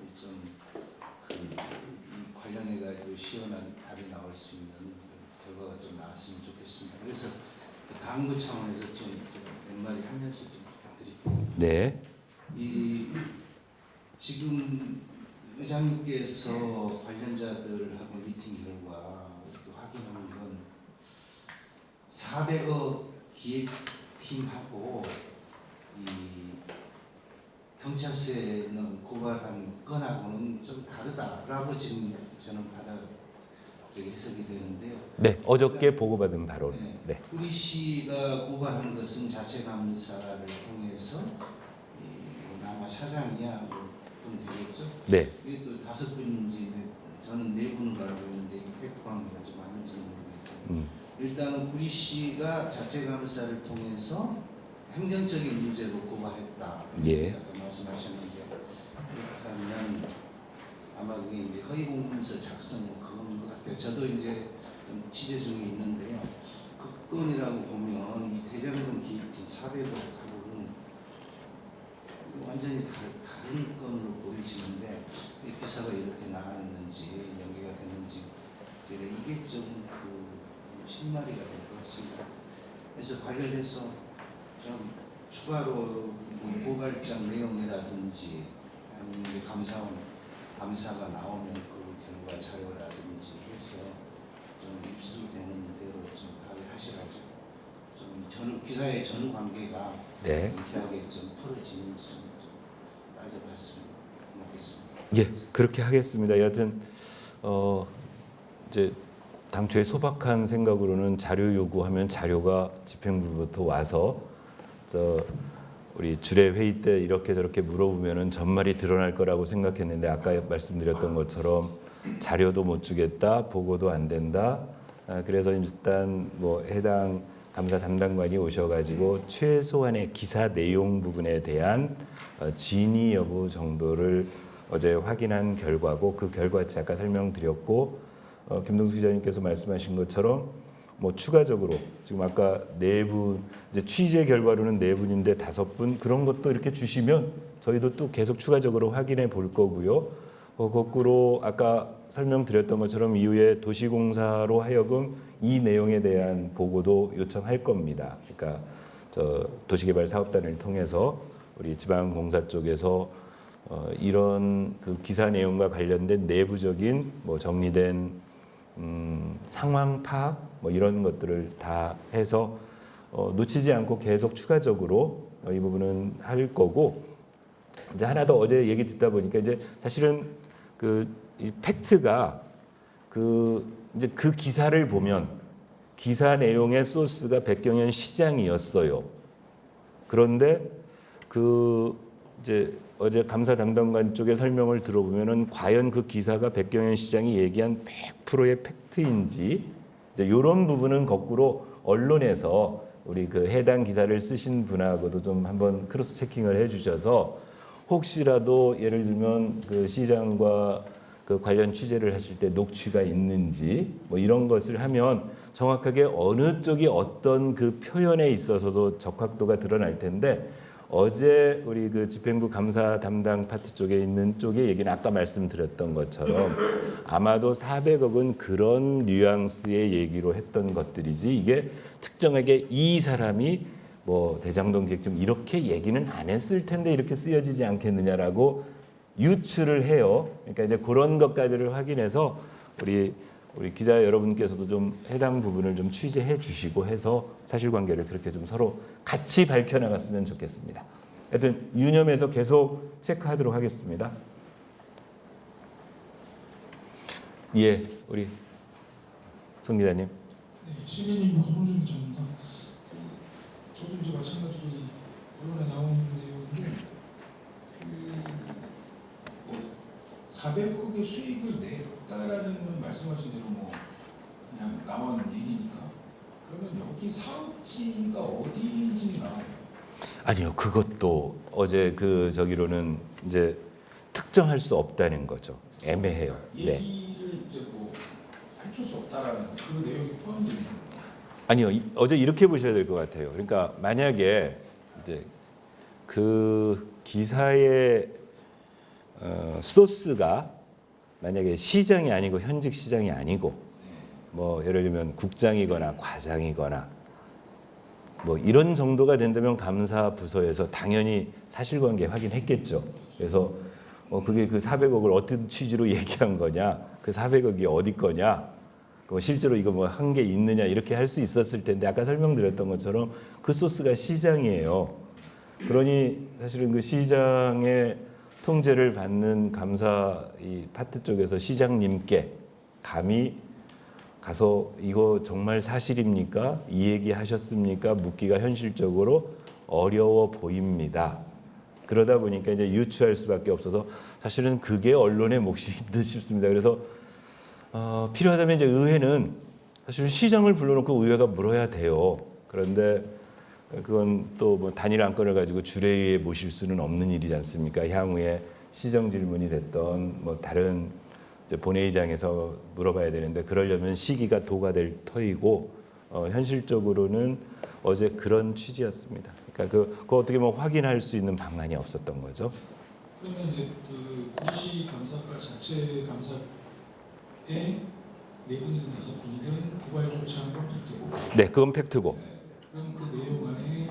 이 관련해 가지고 시원한 답이 나올 수 있는 결과가 좀 나왔으면 좋겠습니다. 그래서 그 당부 차원에서 좀 몇 마디 하면서 좀 부탁드릴게요. 네. 지금 의장님께서 관련자들하고 미팅 결과 이렇게 확인한 건 400억 기획팀하고 이 경찰서에는 고발한 건하고는 좀 다르다라고 지금 저는 해석이 되는데요. 네, 어저께 보고받은 바로. 네. 구리 씨가 고발한 것은 자체 감사를 통해서 아마 사장이야 좀 되겠죠. 네. 이게 또 5분인지 저는 4분으로 알고 있는데 팩트 관계가 좀 아닌지 모르겠고 일단은 구리 씨가 자체 감사를 통해서 행정적인 문제로 고발했다. 예. 아까 말씀하셨는데 그렇다면 아마 그게 이제 허위 공문서 작성 그건 것 같아요. 저도 이제 좀 취재 중에 있는데요. 그 건이라고 보면 이 대장동 기획팀 400억하고는 완전히 다른 건으로 보이시는데 이 기사가 이렇게 나왔는지 연계가 됐는지 이게 좀 신말이가 될 것 같습니다. 그래서 관련해서 좀 추가로 고발장 내용이라든지 아니면 감사가 나오면 그 결과 자료라든지 해서 좀 입수되는 대로 좀 합의하시라죠. 좀 기사의 전후 관계가 네. 명쾌하게 좀 풀어지는지 좀 따져봤으면 고맙겠습니다. 예, 그렇게 하겠습니다. 여하튼 이제 당초에 소박한 생각으로는 자료 요구하면 자료가 집행부부터 와서 우리 주례 회의 때 이렇게 저렇게 물어보면은 전말이 드러날 거라고 생각했는데 아까 말씀드렸던 것처럼 자료도 못 주겠다, 보고도 안 된다. 그래서 일단 뭐 해당 감사 담당관이 오셔가지고 최소한의 기사 내용 부분에 대한 진위 여부 정도를 어제 확인한 결과고 그 결과치 아까 설명드렸고 김동수 기자님께서 말씀하신 것처럼 뭐 추가적으로 지금 아까 4분 이제 취재 결과로는 4분인데 5분 그런 것도 이렇게 주시면 저희도 또 계속 추가적으로 확인해 볼 거고요. 거꾸로 아까 설명드렸던 것처럼 이후에 도시공사로 하여금 이 내용에 대한 보고도 요청할 겁니다. 그러니까 도시개발사업단을 통해서 우리 지방공사 쪽에서 이런 그 기사 내용과 관련된 내부적인 뭐 정리된 상황 파악 뭐 이런 것들을 다 해서 놓치지 않고 계속 추가적으로 이 부분은 할 거고 이제 하나 더 어제 얘기 듣다 보니까 이제 사실은 이 팩트가 이제 그 기사를 보면 기사 내용의 소스가 백경현 시장이었어요. 그런데 이제 어제 감사 담당관 쪽의 설명을 들어보면은 과연 그 기사가 백경현 시장이 얘기한 100%의 팩트인지 이런 부분은 거꾸로 언론에서 우리 그 해당 기사를 쓰신 분하고도 좀 한번 크로스 체킹을 해주셔서 혹시라도 예를 들면 그 시장과 그 관련 취재를 하실 때 녹취가 있는지 뭐 이런 것을 하면 정확하게 어느 쪽이 어떤 그 표현에 있어서도 적확도가 드러날 텐데 어제 우리 그 집행부 감사 담당 파트 쪽에 있는 쪽의 얘기는 아까 말씀드렸던 것처럼 아마도 400억은 그런 뉘앙스의 얘기로 했던 것들이지 이게 특정하게 이 사람이 뭐 대장동 계획 이렇게 얘기는 안 했을 텐데 이렇게 쓰여지지 않겠느냐라고 유추를 해요. 그러니까 이제 그런 것까지를 확인해서 우리 기자 여러분께서도 좀 해당 부분을 좀 취재해 주시고 해서 사실관계를 그렇게 좀 서로 같이 밝혀나갔으면 좋겠습니다. 하여튼 유념해서 계속 체크하도록 하겠습니다. 예, 우리 송 기자님. 네, 시민님 송준 기자입니다. 저도 이제 마찬가지로 이 언론에 나온 내용인데 400억의 수익을 냈다라는 건 말씀하신 대로 뭐 그냥 나온 얘기니까 그러면 여기 사업지가 어디인지 나와요? 아니요, 그것도 어제 그 저기로는 이제 특정할 수 없다는 거죠. 애매해요. 네. 얘기를 이제 뭐 해줄 수 없다라는 그 내용이 포함되어 있는 건가요? 아니요, 어제 이렇게 보셔야 될 것 같아요. 그러니까 만약에 이제 그 기사의 소스가 만약에 시장이 아니고 현직 시장이 아니고 뭐 예를 들면 국장이거나 과장이거나 뭐 이런 정도가 된다면 감사 부서에서 당연히 사실관계 확인했겠죠. 그래서 그게 그 400억을 어떤 취지로 얘기한 거냐, 그 400억이 어디 거냐, 실제로 이거 뭐 한 게 있느냐 이렇게 할 수 있었을 텐데 아까 설명드렸던 것처럼 그 소스가 시장이에요. 그러니 사실은 그 시장의 통제를 받는 감사 이 파트 쪽에서 시장님께 감히 가서 이거 정말 사실입니까? 이 얘기 하셨습니까? 묻기가 현실적으로 어려워 보입니다. 그러다 보니까 이제 유추할 수밖에 없어서 사실은 그게 언론의 몫인 듯 싶습니다. 그래서 필요하다면 이제 의회는 사실 시장을 불러놓고 의회가 물어야 돼요. 그런데 그건 또 뭐 단일 안건을 가지고 주례위에 모실 수는 없는 일이지 않습니까? 향후에 시정 질문이 됐던 뭐 다른 이제 본회의장에서 물어봐야 되는데 그러려면 시기가 도가 될 터이고 현실적으로는 어제 그런 취지였습니다. 그러니까 그거 어떻게 뭐 확인할 수 있는 방안이 없었던 거죠. 그러면 이제 그 구리시 감사과 자체 감사에 4분이든 5분이든 고발 조치한 건 팩트고. 네, 그건 팩트고. 네. 그럼 그 내용 안에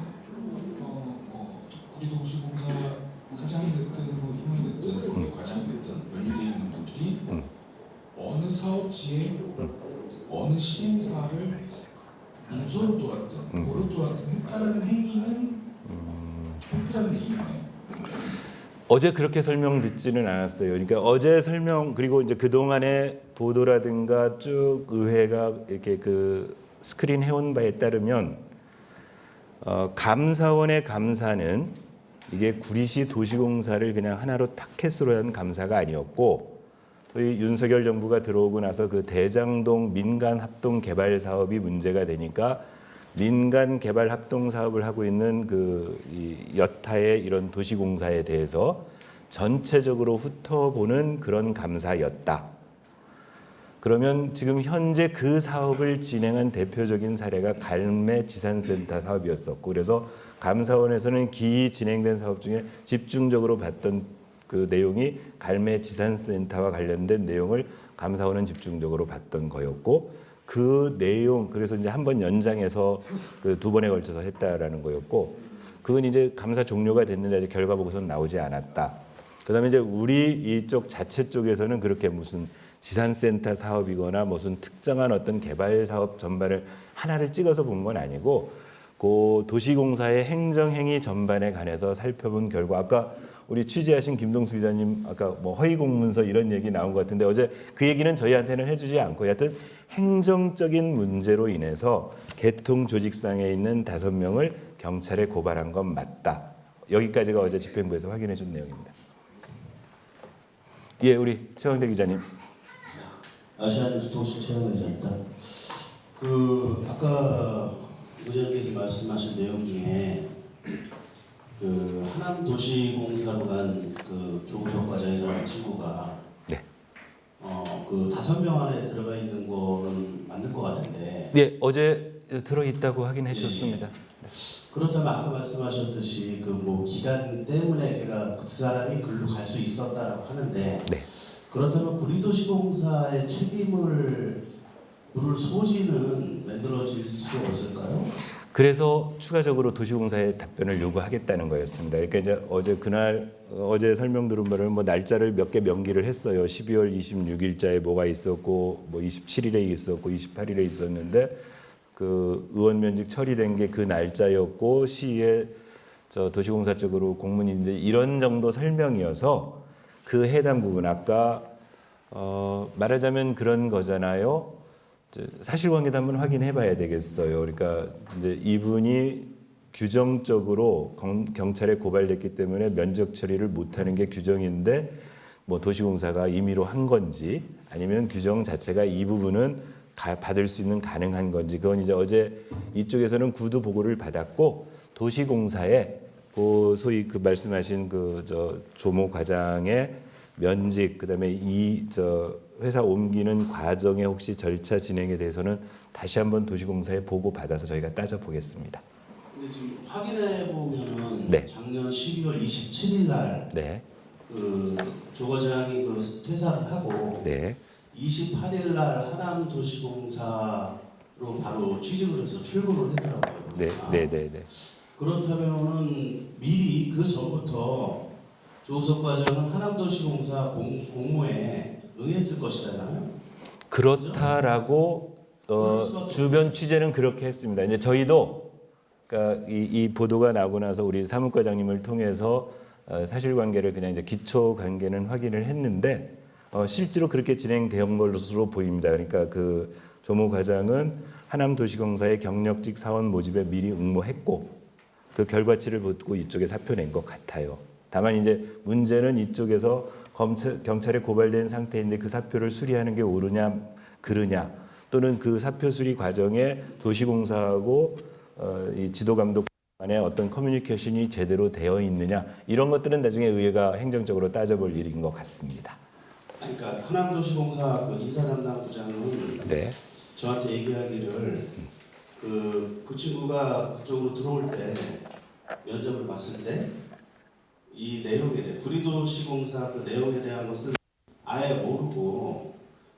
뭐 구리도시공사 사장이 됐든 뭐 임원이 됐든 거기 과장이 됐든 연루되어 있는 분들이 어느 사업지에 어느 시행사를 문서로 도왔든 뭐로 도왔든 했다는 행위는 팩트라는 얘기네요. 어제 그렇게 설명 듣지는 않았어요. 그러니까 어제 설명 그리고 이제 그 동안의 보도라든가 쭉 의회가 이렇게 그 스크린 해온 바에 따르면 감사원의 감사는 이게 구리시 도시공사를 그냥 하나로 타켓으로 한 감사가 아니었고 소위 윤석열 정부가 들어오고 나서 그 대장동 민간 합동 개발 사업이 문제가 되니까 민간 개발 합동 사업을 하고 있는 이 여타의 이런 도시공사에 대해서 전체적으로 훑어보는 그런 감사였다. 그러면 지금 현재 그 사업을 진행한 대표적인 사례가 갈매 지산센터 사업이었었고 그래서 감사원에서는 기이 진행된 사업 중에 집중적으로 봤던 그 내용이 갈매 지산센터와 관련된 내용을 감사원은 집중적으로 봤던 거였고 그 내용 그래서 이제 한 번 연장해서 그 2번에 걸쳐서 했다라는 거였고 그건 이제 감사 종료가 됐는데 아직 결과 보고서는 나오지 않았다. 그다음에 이제 우리 이쪽 자체 쪽에서는 그렇게 무슨 지산센터 사업이거나 무슨 특정한 어떤 개발 사업 전반을 하나를 찍어서 본 건 아니고 그 도시공사의 행정행위 전반에 관해서 살펴본 결과 아까 우리 취재하신 김동수 기자님 아까 뭐 허위 공문서 이런 얘기 나온 것 같은데 어제 그 얘기는 저희한테는 해주지 않고 여하튼 행정적인 문제로 인해서 개통조직상에 있는 5명을 경찰에 고발한 건 맞다. 여기까지가 어제 집행부에서 확인해 준 내용입니다. 예, 우리 최강대 기자님. 아시아뉴스 통신 최강대 기자입니다. 아까 의장께서 말씀하신 내용 중에 하남도시공사로 간 조우석 과장이라는 친구가 네. 5명 안에 들어가 있는 거는 맞는 것 같은데. 네, 어제 들어 있다고 확인해 줬습니다. 네. 그렇다면 아까 말씀하셨듯이 그 뭐 기간 때문에 걔가 그 사람이 글로 갈 수 있었다라고 하는데 네. 그렇다면 구리도시공사의 책임을 물을 소지는 만들어질 수가 없을까요? 그래서 추가적으로 도시공사에 답변을 요구하겠다는 거였습니다. 그러니까 이제 어제 설명 들은 바로는 뭐 날짜를 몇 개 명기를 했어요. 12월 26일자에 뭐가 있었고 뭐 27일에 있었고 28일에 있었는데 그 의원 면직 처리된 게 그 날짜였고 시에 저 도시공사 쪽으로 공문이 이제 이런 정도 설명이어서 그 해당 부분 아까 말하자면 그런 거잖아요. 사실관계도 한번 확인해봐야 되겠어요. 그러니까 이제 이분이 규정적으로 경찰에 고발됐기 때문에 면접 처리를 못하는 게 규정인데 뭐 도시공사가 임의로 한 건지 아니면 규정 자체가 이 부분은 받을 수 있는 가능한 건지 그건 이제 어제 이쪽에서는 구두 보고를 받았고 도시공사에 그 소위 그 말씀하신 그 저 조모 과장의 면직 그다음에 이 저 회사 옮기는 과정에 혹시 절차 진행에 대해서는 다시 한번 도시공사에 보고 받아서 저희가 따져 보겠습니다. 근데 지금 확인해 보면은 네. 작년 12월 27일 날 네, 그 조 과장이 그 퇴사를 하고 네, 28일 날 하남도시공사로 바로 취직을 해서 출근을 했더라고요. 네, 네, 네, 네. 그렇다면은 미리 그 전부터 조우석 과장은 하남도시공사 공모에 응했을 것이잖아요. 그렇다라고 주변 취재는 그렇게 했습니다. 이제 저희도 그러니까 이 보도가 나고 나서 우리 사무과장님을 통해서 사실관계를 그냥 이제 기초 관계는 확인을 했는데 실제로 그렇게 진행된 것으로 보입니다. 그러니까 그 조모 과장은 하남도시공사의 경력직 사원 모집에 미리 응모했고 그 결과치를 보고 이쪽에 사표 낸 것 같아요. 다만 이제 문제는 이쪽에서 경찰에 고발된 상태인데 그 사표를 수리하는 게 옳으냐 그르냐 또는 그 사표 수리 과정에 도시공사하고 이 지도감독 간의 어떤 커뮤니케이션이 제대로 되어 있느냐 이런 것들은 나중에 의회가 행정적으로 따져볼 일인 것 같습니다. 그러니까 하남도시공사 그 인사 담당 부장은 네. 저한테 얘기하기를 그 친구가 그쪽으로 들어올 때 면접을 봤을 때 이 내용에 대해 구리도시공사 그 내용에 대한 것을 아예 모르고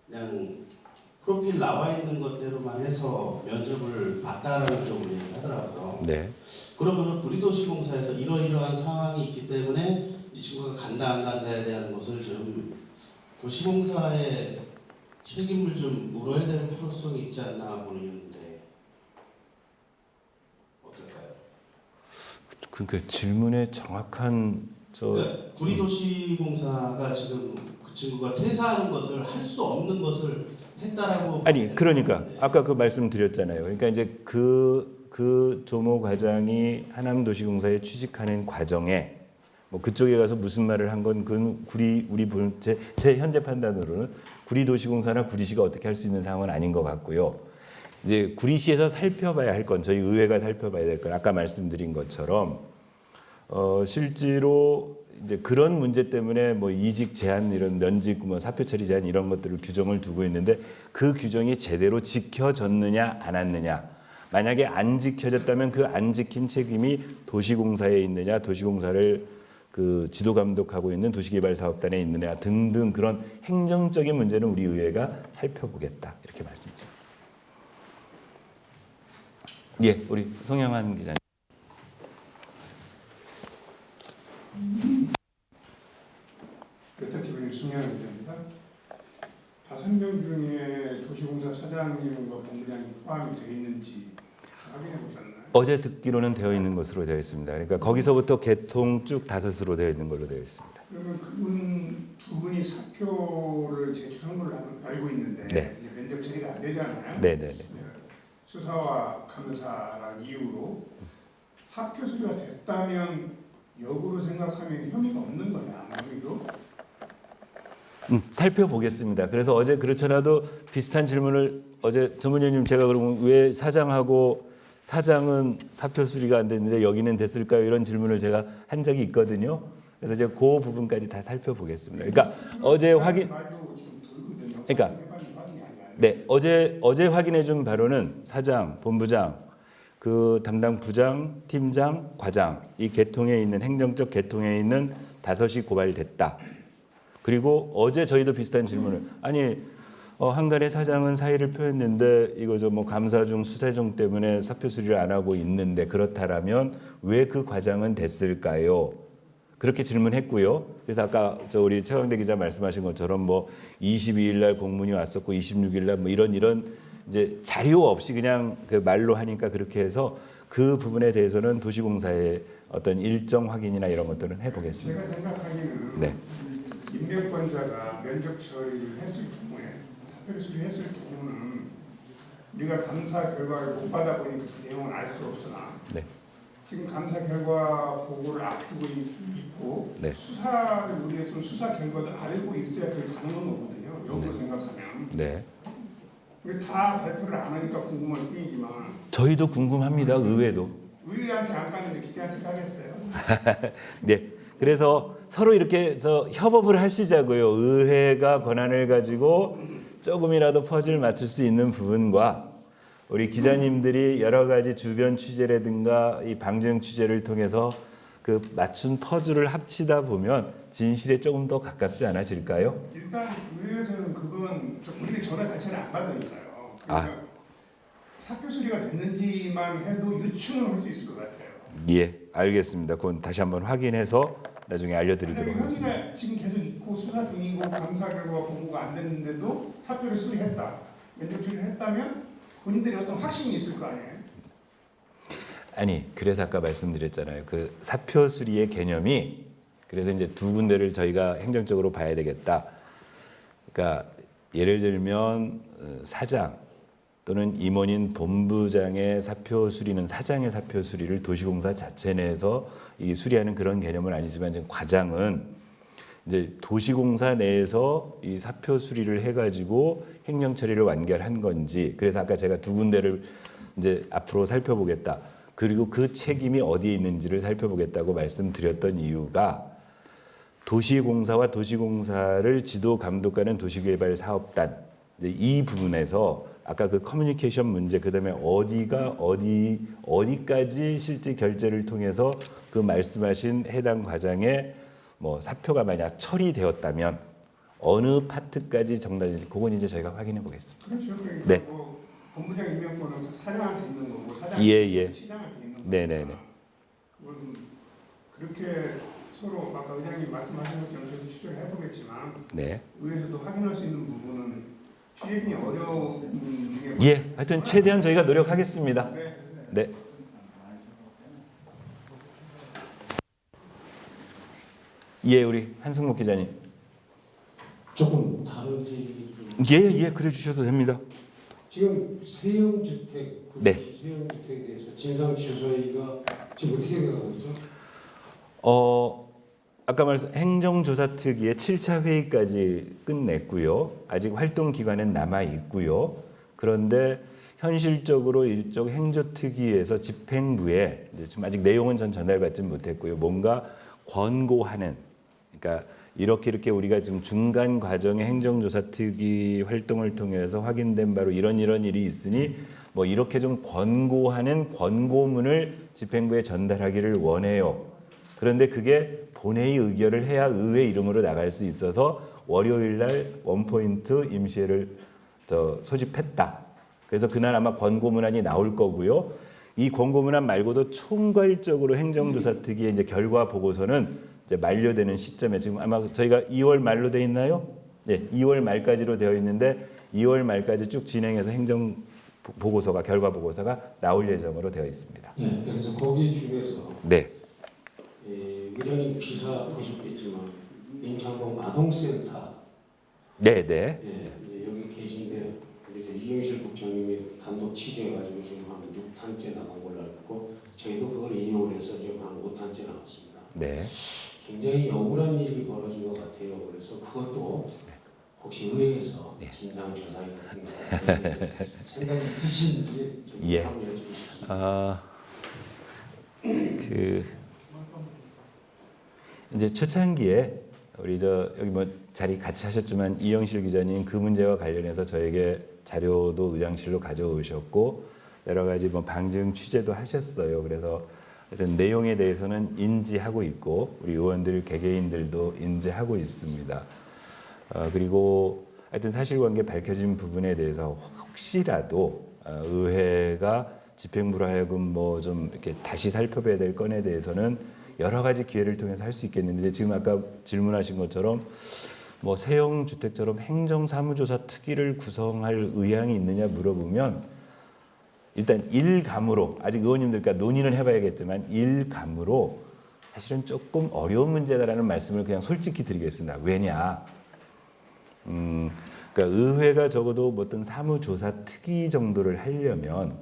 그냥 프로필 나와 있는 것대로만 해서 면접을 봤다라는 쪽으로 얘기를 하더라고요. 네. 그러면 구리도시공사에서 이러이러한 상황이 있기 때문에 이 친구가 간다 안 간다에 대한 것을 좀 도시공사의 책임을 좀 물어야 될 필요성이 있지 않나 보이는데 어떨까요? 그러니까 질문의 정확한 그러니까 구리도시공사가 지금 그 친구가 퇴사하는 것을 할 수 없는 것을 했다라고 아니 그러니까 아까 그 말씀드렸잖아요. 그러니까 이제 그 조모 과장이 하남도시공사에 취직하는 과정에 뭐 그쪽에 가서 무슨 말을 한 건 그건 제 현재 판단으로는 구리도시공사나 구리시가 어떻게 할 수 있는 상황은 아닌 것 같고요. 이제 구리시에서 살펴봐야 할 건 저희 의회가 살펴봐야 될 건 아까 말씀드린 것처럼 실제로 이제 그런 문제 때문에 뭐 이직 제한 이런 면직 뭐 사표 처리 제한 이런 것들을 규정을 두고 있는데 그 규정이 제대로 지켜졌느냐 안 왔느냐 만약에 안 지켜졌다면 그 안 지킨 책임이 도시공사에 있느냐 도시공사를 그 지도 감독하고 있는 도시개발사업단에 있느냐 등등 그런 행정적인 문제는 우리 의회가 살펴보겠다 이렇게 말씀드립니다. 예, 우리 송영환 기자님. 대타TV 송영환 기자입니다. 5명 중에 도시공사 사장님과 본부장이 포함이 되어 있는지 확인해 보셨나요? 어제 듣기로는 되어 있는 것으로 되어 있습니다. 그러니까 거기서부터 개통 쭉 5으로 되어 있는 걸로 되어 있습니다. 그러면 그분 두 분이 사표를 제출한 걸로 알고 있는데 네. 이제 면접 처리가 안 되잖아요. 네네네. 수사와 감사라는 이유로 사표 수리가 됐다면 역으로 생각하면 혐의가 없는 거냐 아무래도. 살펴보겠습니다. 그래서 어제 그렇잖아도 비슷한 질문을 어제 전문위원님 제가 그러면 왜 사장은 사표 수리가 안 됐는데 여기는 됐을까요? 이런 질문을 제가 한 적이 있거든요. 그래서 이제 그 부분까지 다 살펴보겠습니다. 그러니까 어제 그러니까 네 어제 확인해 준 바로는 사장, 본부장 그 담당 부장, 팀장, 과장 이 계통에 있는 행정적 계통에 있는 5이 고발됐다. 그리고 어제 저희도 비슷한 질문을 아니 한간의 사장은 사의를 표했는데 이거 뭐 감사 중 수사 중 때문에 사표 수리를 안 하고 있는데 그렇다라면 왜 그 과장은 됐을까요? 그렇게 질문했고요. 그래서 아까 우리 최강대 기자 말씀하신 것처럼 뭐 22일 날 공문이 왔었고 26일 날 뭐 이런 이제 자료 없이 그냥 그 말로 하니까 그렇게 해서 그 부분에 대해서는 도시공사의 어떤 일정 확인이나 이런 것들은 해보겠습니다. 제가 생각하기에는 네. 임대권자가 면접 처리를 했을 경우에 사표를 수리했을 경우는 우리가 감사 결과를 못 받아보니까 그 내용은 알 수 없으나 네. 지금 감사 결과 보고를 앞두고 있고 네. 수사를 위해서 수사 결과도 알고 있어야 그게 가능한 거거든요. 역으로 생각하면. 네. 다 발표를 안 하니까 궁금할 뿐이지만 저희도 궁금합니다. 의외도. 의회한테 안 갔는데 기대한테 가겠어요? 네. 그래서 서로 이렇게 협업을 하시자고요. 의회가 권한을 가지고 조금이라도 퍼즐 맞출 수 있는 부분과 우리 기자님들이 여러 가지 주변 취재라든가 이 방증 취재를 통해서 그 맞춘 퍼즐을 합치다 보면 진실에 조금 더 가깝지 않아질까요? 일단 의회에서는 그건 우리는 전화 자체를 안 받으니까요. 그러니까 사표 수리가 됐는지만 해도 유추는 할 수 있을 것 같아요. 예, 알겠습니다. 그건 다시 한번 확인해서 나중에 알려드리도록 하겠습니다. 혐의가 지금 계속 있고 수사 중이고 감사 결과 공고가 안 됐는데도 사표를 수리했다. 면접 처리를 했다면 본인들이 어떤 확신이 있을 거 아니에요. 아니, 그래서 아까 말씀드렸잖아요. 그 사표 수리의 개념이 그래서 이제 두 군데를 저희가 행정적으로 봐야 되겠다. 그러니까 예를 들면 사장 또는 임원인 본부장의 사표 수리는 사장의 사표 수리를 도시공사 자체 내에서 이 수리하는 그런 개념은 아니지만 지금 과장은 이제 도시공사 내에서 이 사표 수리를 해가지고 행정 처리를 완결한 건지 그래서 아까 제가 두 군데를 이제 앞으로 살펴보겠다. 그리고 그 책임이 어디에 있는지를 살펴보겠다고 말씀드렸던 이유가 도시공사와 도시공사를 지도 감독하는 도시개발사업단 이 부분에서 아까 그 커뮤니케이션 문제 그다음에 어디까지 실제 결제를 통해서 그 말씀하신 해당 과장의 뭐 사표가 만약 처리되었다면 어느 파트까지 정답인지 그건 이제 저희가 확인해 보겠습니다. 그렇죠. 그러니까 네. 뭐 본부장 임명권은 사장한테 있는 거고 사장 예. 시장한테 있는 거고. 네네네. 그건 그렇게 서로 아까 의장님 말씀하신 것처럼 계속 추적을 해보겠지만 네. 의회에서도 확인할 수 있는 부분은 취재진이 어려운 중에 예. 하여튼 최대한 저희가 노력하겠습니다. 네. 네. 예, 우리 한승목 기자님. 조금 다른지 좀. 예, 그래 주셔도 됩니다. 지금 세형주택, 네. 세형주택에 대해서 진상조사위가 지금 어떻게 가고 있죠? 아까 말씀 행정조사특위의 7차 회의까지 끝냈고요. 아직 활동 기간은 남아 있고요. 그런데 현실적으로 일종 행조특위에서 집행부에 이제 지금 아직 내용은 전 전달받지 못했고요. 뭔가 권고하는 그러니까 이렇게 우리가 지금 중간 과정의 행정조사특위 활동을 통해서 확인된 바로 이런 일이 있으니 뭐 이렇게 좀 권고하는 권고문을 집행부에 전달하기를 원해요. 그런데 그게 본회의 의결을 해야 의회 이름으로 나갈 수 있어서 월요일 날 원포인트 임시회를 소집했다. 그래서 그날 아마 권고문안이 나올 거고요. 이 권고문안 말고도 총괄적으로 행정조사특위의 이제 결과 보고서는 이제 만료되는 시점에 지금 아마 저희가 2월 말로 돼 있나요? 네, 2월 말까지로 되어 있는데 2월 말까지 쭉 진행해서 행정 보고서가 결과 보고서가 나올 예정으로 되어 있습니다. 네, 그래서 거기 중에서 네. 의장님 기사 보셨겠지만 인창동 아동센터 네. 이제 여기 계신데 이제 이영실 국장님이 단독 취재해가지고 지금 한 6탄째 나간 걸로 알고 저희도 그걸 인용을 해서 지금 한 5탄째 나왔습니다. 네. 굉장히 억울한 일이 벌어진 것 같아요. 그래서 그것도 혹시 의회에서 진상조사위 같은 거 생각 있으신지 좀 예. 한번 여쭤보고 싶습니다. 이제 초창기에 우리 여기 뭐 자리 같이 하셨지만 이영실 기자님 그 문제와 관련해서 저에게 자료도 의장실로 가져오셨고 여러 가지 뭐 방증 취재도 하셨어요. 그래서 하여튼 내용에 대해서는 인지하고 있고 우리 의원들 개개인들도 인지하고 있습니다. 그리고 하여튼 사실관계 밝혀진 부분에 대해서 혹시라도 의회가 집행부로 하여금 뭐 좀 이렇게 다시 살펴봐야 될 건에 대해서는 여러 가지 기회를 통해서 할 수 있겠는데 지금 아까 질문하신 것처럼 뭐 세형 주택처럼 행정사무조사 특위를 구성할 의향이 있느냐 물어보면 일단 일감으로 아직 의원님들과 논의는 해봐야겠지만 일감으로 사실은 조금 어려운 문제다라는 말씀을 그냥 솔직히 드리겠습니다. 왜냐? 그러니까 의회가 적어도 뭐 어떤 사무조사 특위 정도를 하려면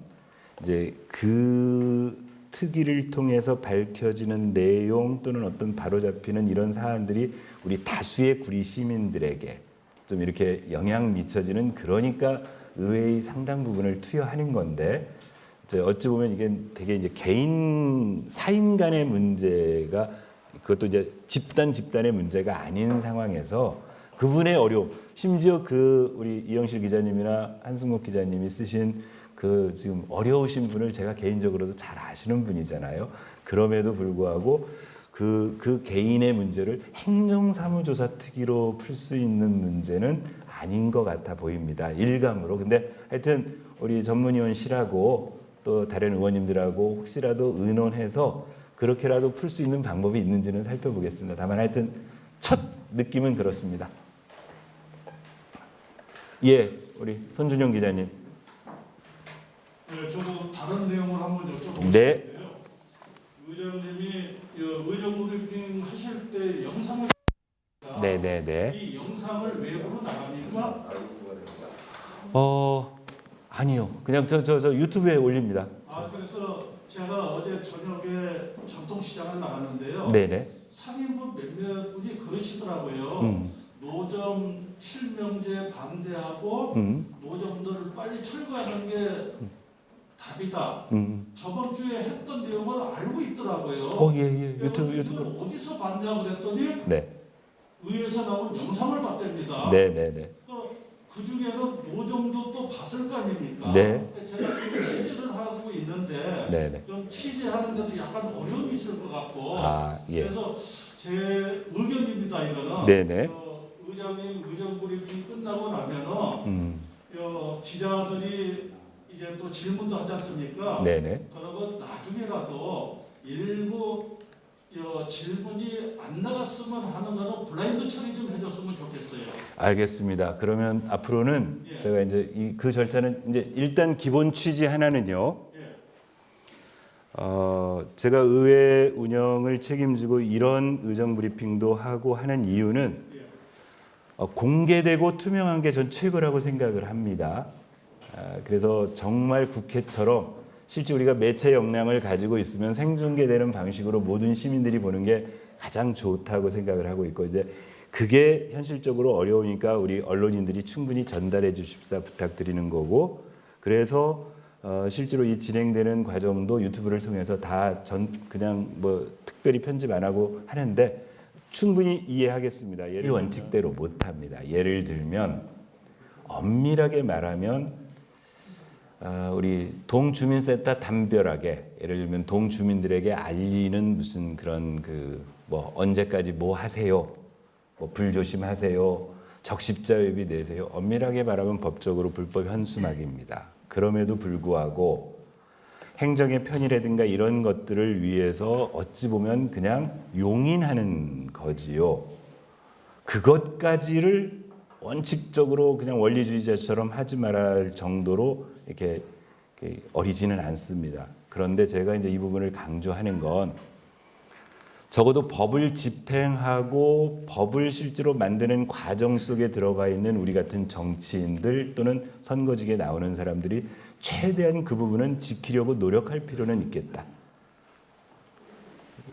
이제 그 특위를 통해서 밝혀지는 내용 또는 어떤 바로잡히는 이런 사안들이 우리 다수의 구리 시민들에게 좀 이렇게 영향 미쳐지는 그러니까 의회의 상당 부분을 투여하는 건데 어찌 보면 이게 되게 이제 개인 사인 간의 문제가 그것도 이제 집단의 문제가 아닌 상황에서 그분의 어려움 심지어 그 우리 이영실 기자님이나 한승목 기자님이 쓰신 그 지금 어려우신 분을 제가 개인적으로도 잘 아시는 분이잖아요. 그럼에도 불구하고 그 개인의 문제를 행정사무조사 특위로 풀 수 있는 문제는 아닌 것 같아 보입니다. 일감으로. 근데 하여튼 우리 전문위원실하고 또 다른 의원님들하고 혹시라도 의논해서 그렇게라도 풀 수 있는 방법이 있는지는 살펴보겠습니다. 다만 하여튼 첫 느낌은 그렇습니다. 예, 우리 손준영 기자님. 네, 저도 다른 내용을 한번 여쭤보고 네. 싶은데요. 의장님이 의정 브리핑 하실 때 영상을 네네네. 이 영상을 외부로 나갑니까? 아니요. 그냥 저 유튜브에 올립니다. 그래서 제가 어제 저녁에 전통시장을 나갔는데요. 네네. 상인분 몇몇 분이 그러시더라고요. 노점 실명제 반대하고 노점들을 빨리 철거하는 게 답이다. 저번 주에 했던 내용을 알고 있더라고요. 예. 유튜브. 어디서 봤냐고 그랬더니 네. 의회에서 나온 영상을 봤답니다. 네네네. 그 중에는 노점도 또 봤을 거 아닙니까? 네. 제가 지금 취재를 하고 있는데 네네. 좀 취재하는데도 약간 어려움이 있을 것 같고 예. 그래서 제 의견입니다. 이거는 네네. 의장님 의정 브리핑 끝나고 나면은 기자들이 이제 또 질문도 하지 않습니까? 네네. 그러면 나중에라도 일부 질문이 안 나갔으면 하는 거는 블라인드 처리 좀 해줬으면 좋겠어요. 알겠습니다. 그러면 앞으로는 예. 제가 이제 그 절차는 이제 일단 기본 취지 하나는요. 예. 제가 의회 운영을 책임지고 이런 의정 브리핑도 하고 하는 이유는 공개되고 투명한 게 전 최고라고 생각을 합니다. 그래서 정말 국회처럼 실제 우리가 매체 역량을 가지고 있으면 생중계되는 방식으로 모든 시민들이 보는 게 가장 좋다고 생각을 하고 있고 이제 그게 현실적으로 어려우니까 우리 언론인들이 충분히 전달해 주십사 부탁드리는 거고 그래서 실제로 이 진행되는 과정도 유튜브를 통해서 다 그냥 뭐 특별히 편집 안 하고 하는데 충분히 이해하겠습니다. 예를 원칙대로 못 합니다. 예를 들면 엄밀하게 말하면 우리 동주민센터 담벼락에 예를 들면 동주민들에게 알리는 무슨 그런 뭐 언제까지 뭐 하세요, 뭐 불조심하세요, 적십자회비 내세요. 엄밀하게 말하면 법적으로 불법 현수막입니다. 그럼에도 불구하고 행정의 편의라든가 이런 것들을 위해서 어찌 보면 그냥 용인하는 거지요. 그것까지를 원칙적으로 그냥 원리주의자처럼 하지 말할 정도로 이렇게 어리지는 않습니다. 그런데 제가 이제 이 부분을 강조하는 건 적어도 법을 집행하고 법을 실제로 만드는 과정 속에 들어가 있는 우리 같은 정치인들 또는 선거직에 나오는 사람들이 최대한 그 부분은 지키려고 노력할 필요는 있겠다.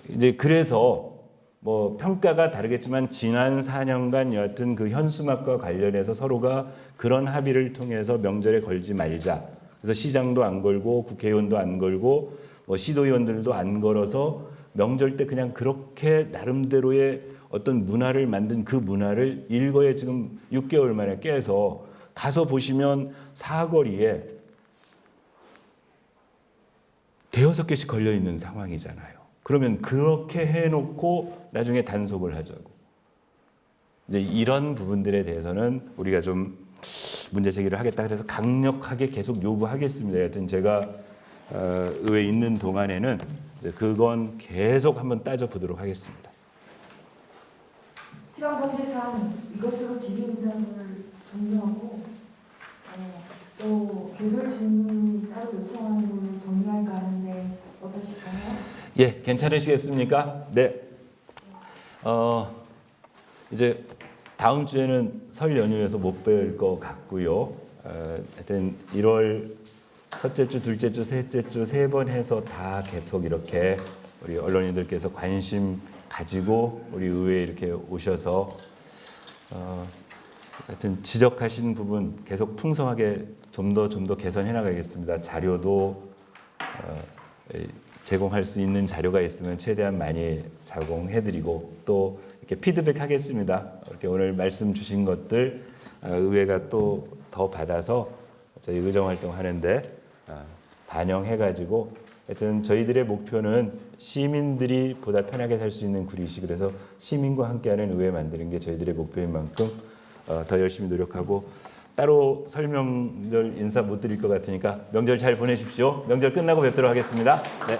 이제 그래서 뭐 평가가 다르겠지만 지난 4년간 여하튼 그 현수막과 관련해서 서로가 그런 합의를 통해서 명절에 걸지 말자. 그래서 시장도 안 걸고 국회의원도 안 걸고 뭐 시도의원들도 안 걸어서 명절 때 그냥 그렇게 나름대로의 어떤 문화를 만든 그 문화를 일거에 지금 6개월 만에 깨서 가서 보시면 사거리에 대여섯 개씩 걸려 있는 상황이잖아요. 그러면 그렇게 해놓고 나중에 단속을 하자고. 이제 이런 부분들에 대해서는 우리가 좀 문제 제기를 하겠다 그래서 강력하게 계속 요구하겠습니다. 여하튼 제가 의회에 있는 동안에는 이제 그건 계속 한번 따져보도록 하겠습니다. 시간 관계상 이것으로 질의응답을 종료하고 또 개별 질문 따로 요청하는 걸로 정리할까 하는데 어떠실까요? 예, 괜찮으시겠습니까? 네. 이제 다음 주에는 설 연휴여서 못 뵐 것 같고요. 하여튼 1월 첫째 주, 둘째 주, 셋째 주 3번 해서 다 계속 이렇게 우리 언론인들께서 관심 가지고 우리 의회에 이렇게 오셔서 하여튼 지적하신 부분 계속 풍성하게 좀 더 개선해 나가겠습니다. 자료도 제공할 수 있는 자료가 있으면 최대한 많이 제공해드리고 또 이렇게 피드백하겠습니다. 이렇게 오늘 말씀 주신 것들 의회가 또 더 받아서 저희 의정 활동하는데 반영해가지고 하여튼 저희들의 목표는 시민들이 보다 편하게 살 수 있는 구리시 그래서 시민과 함께하는 의회 만드는 게 저희들의 목표인 만큼 더 열심히 노력하고 따로 설명절 인사 못 드릴 것 같으니까 명절 잘 보내십시오. 명절 끝나고 뵙도록 하겠습니다. 네.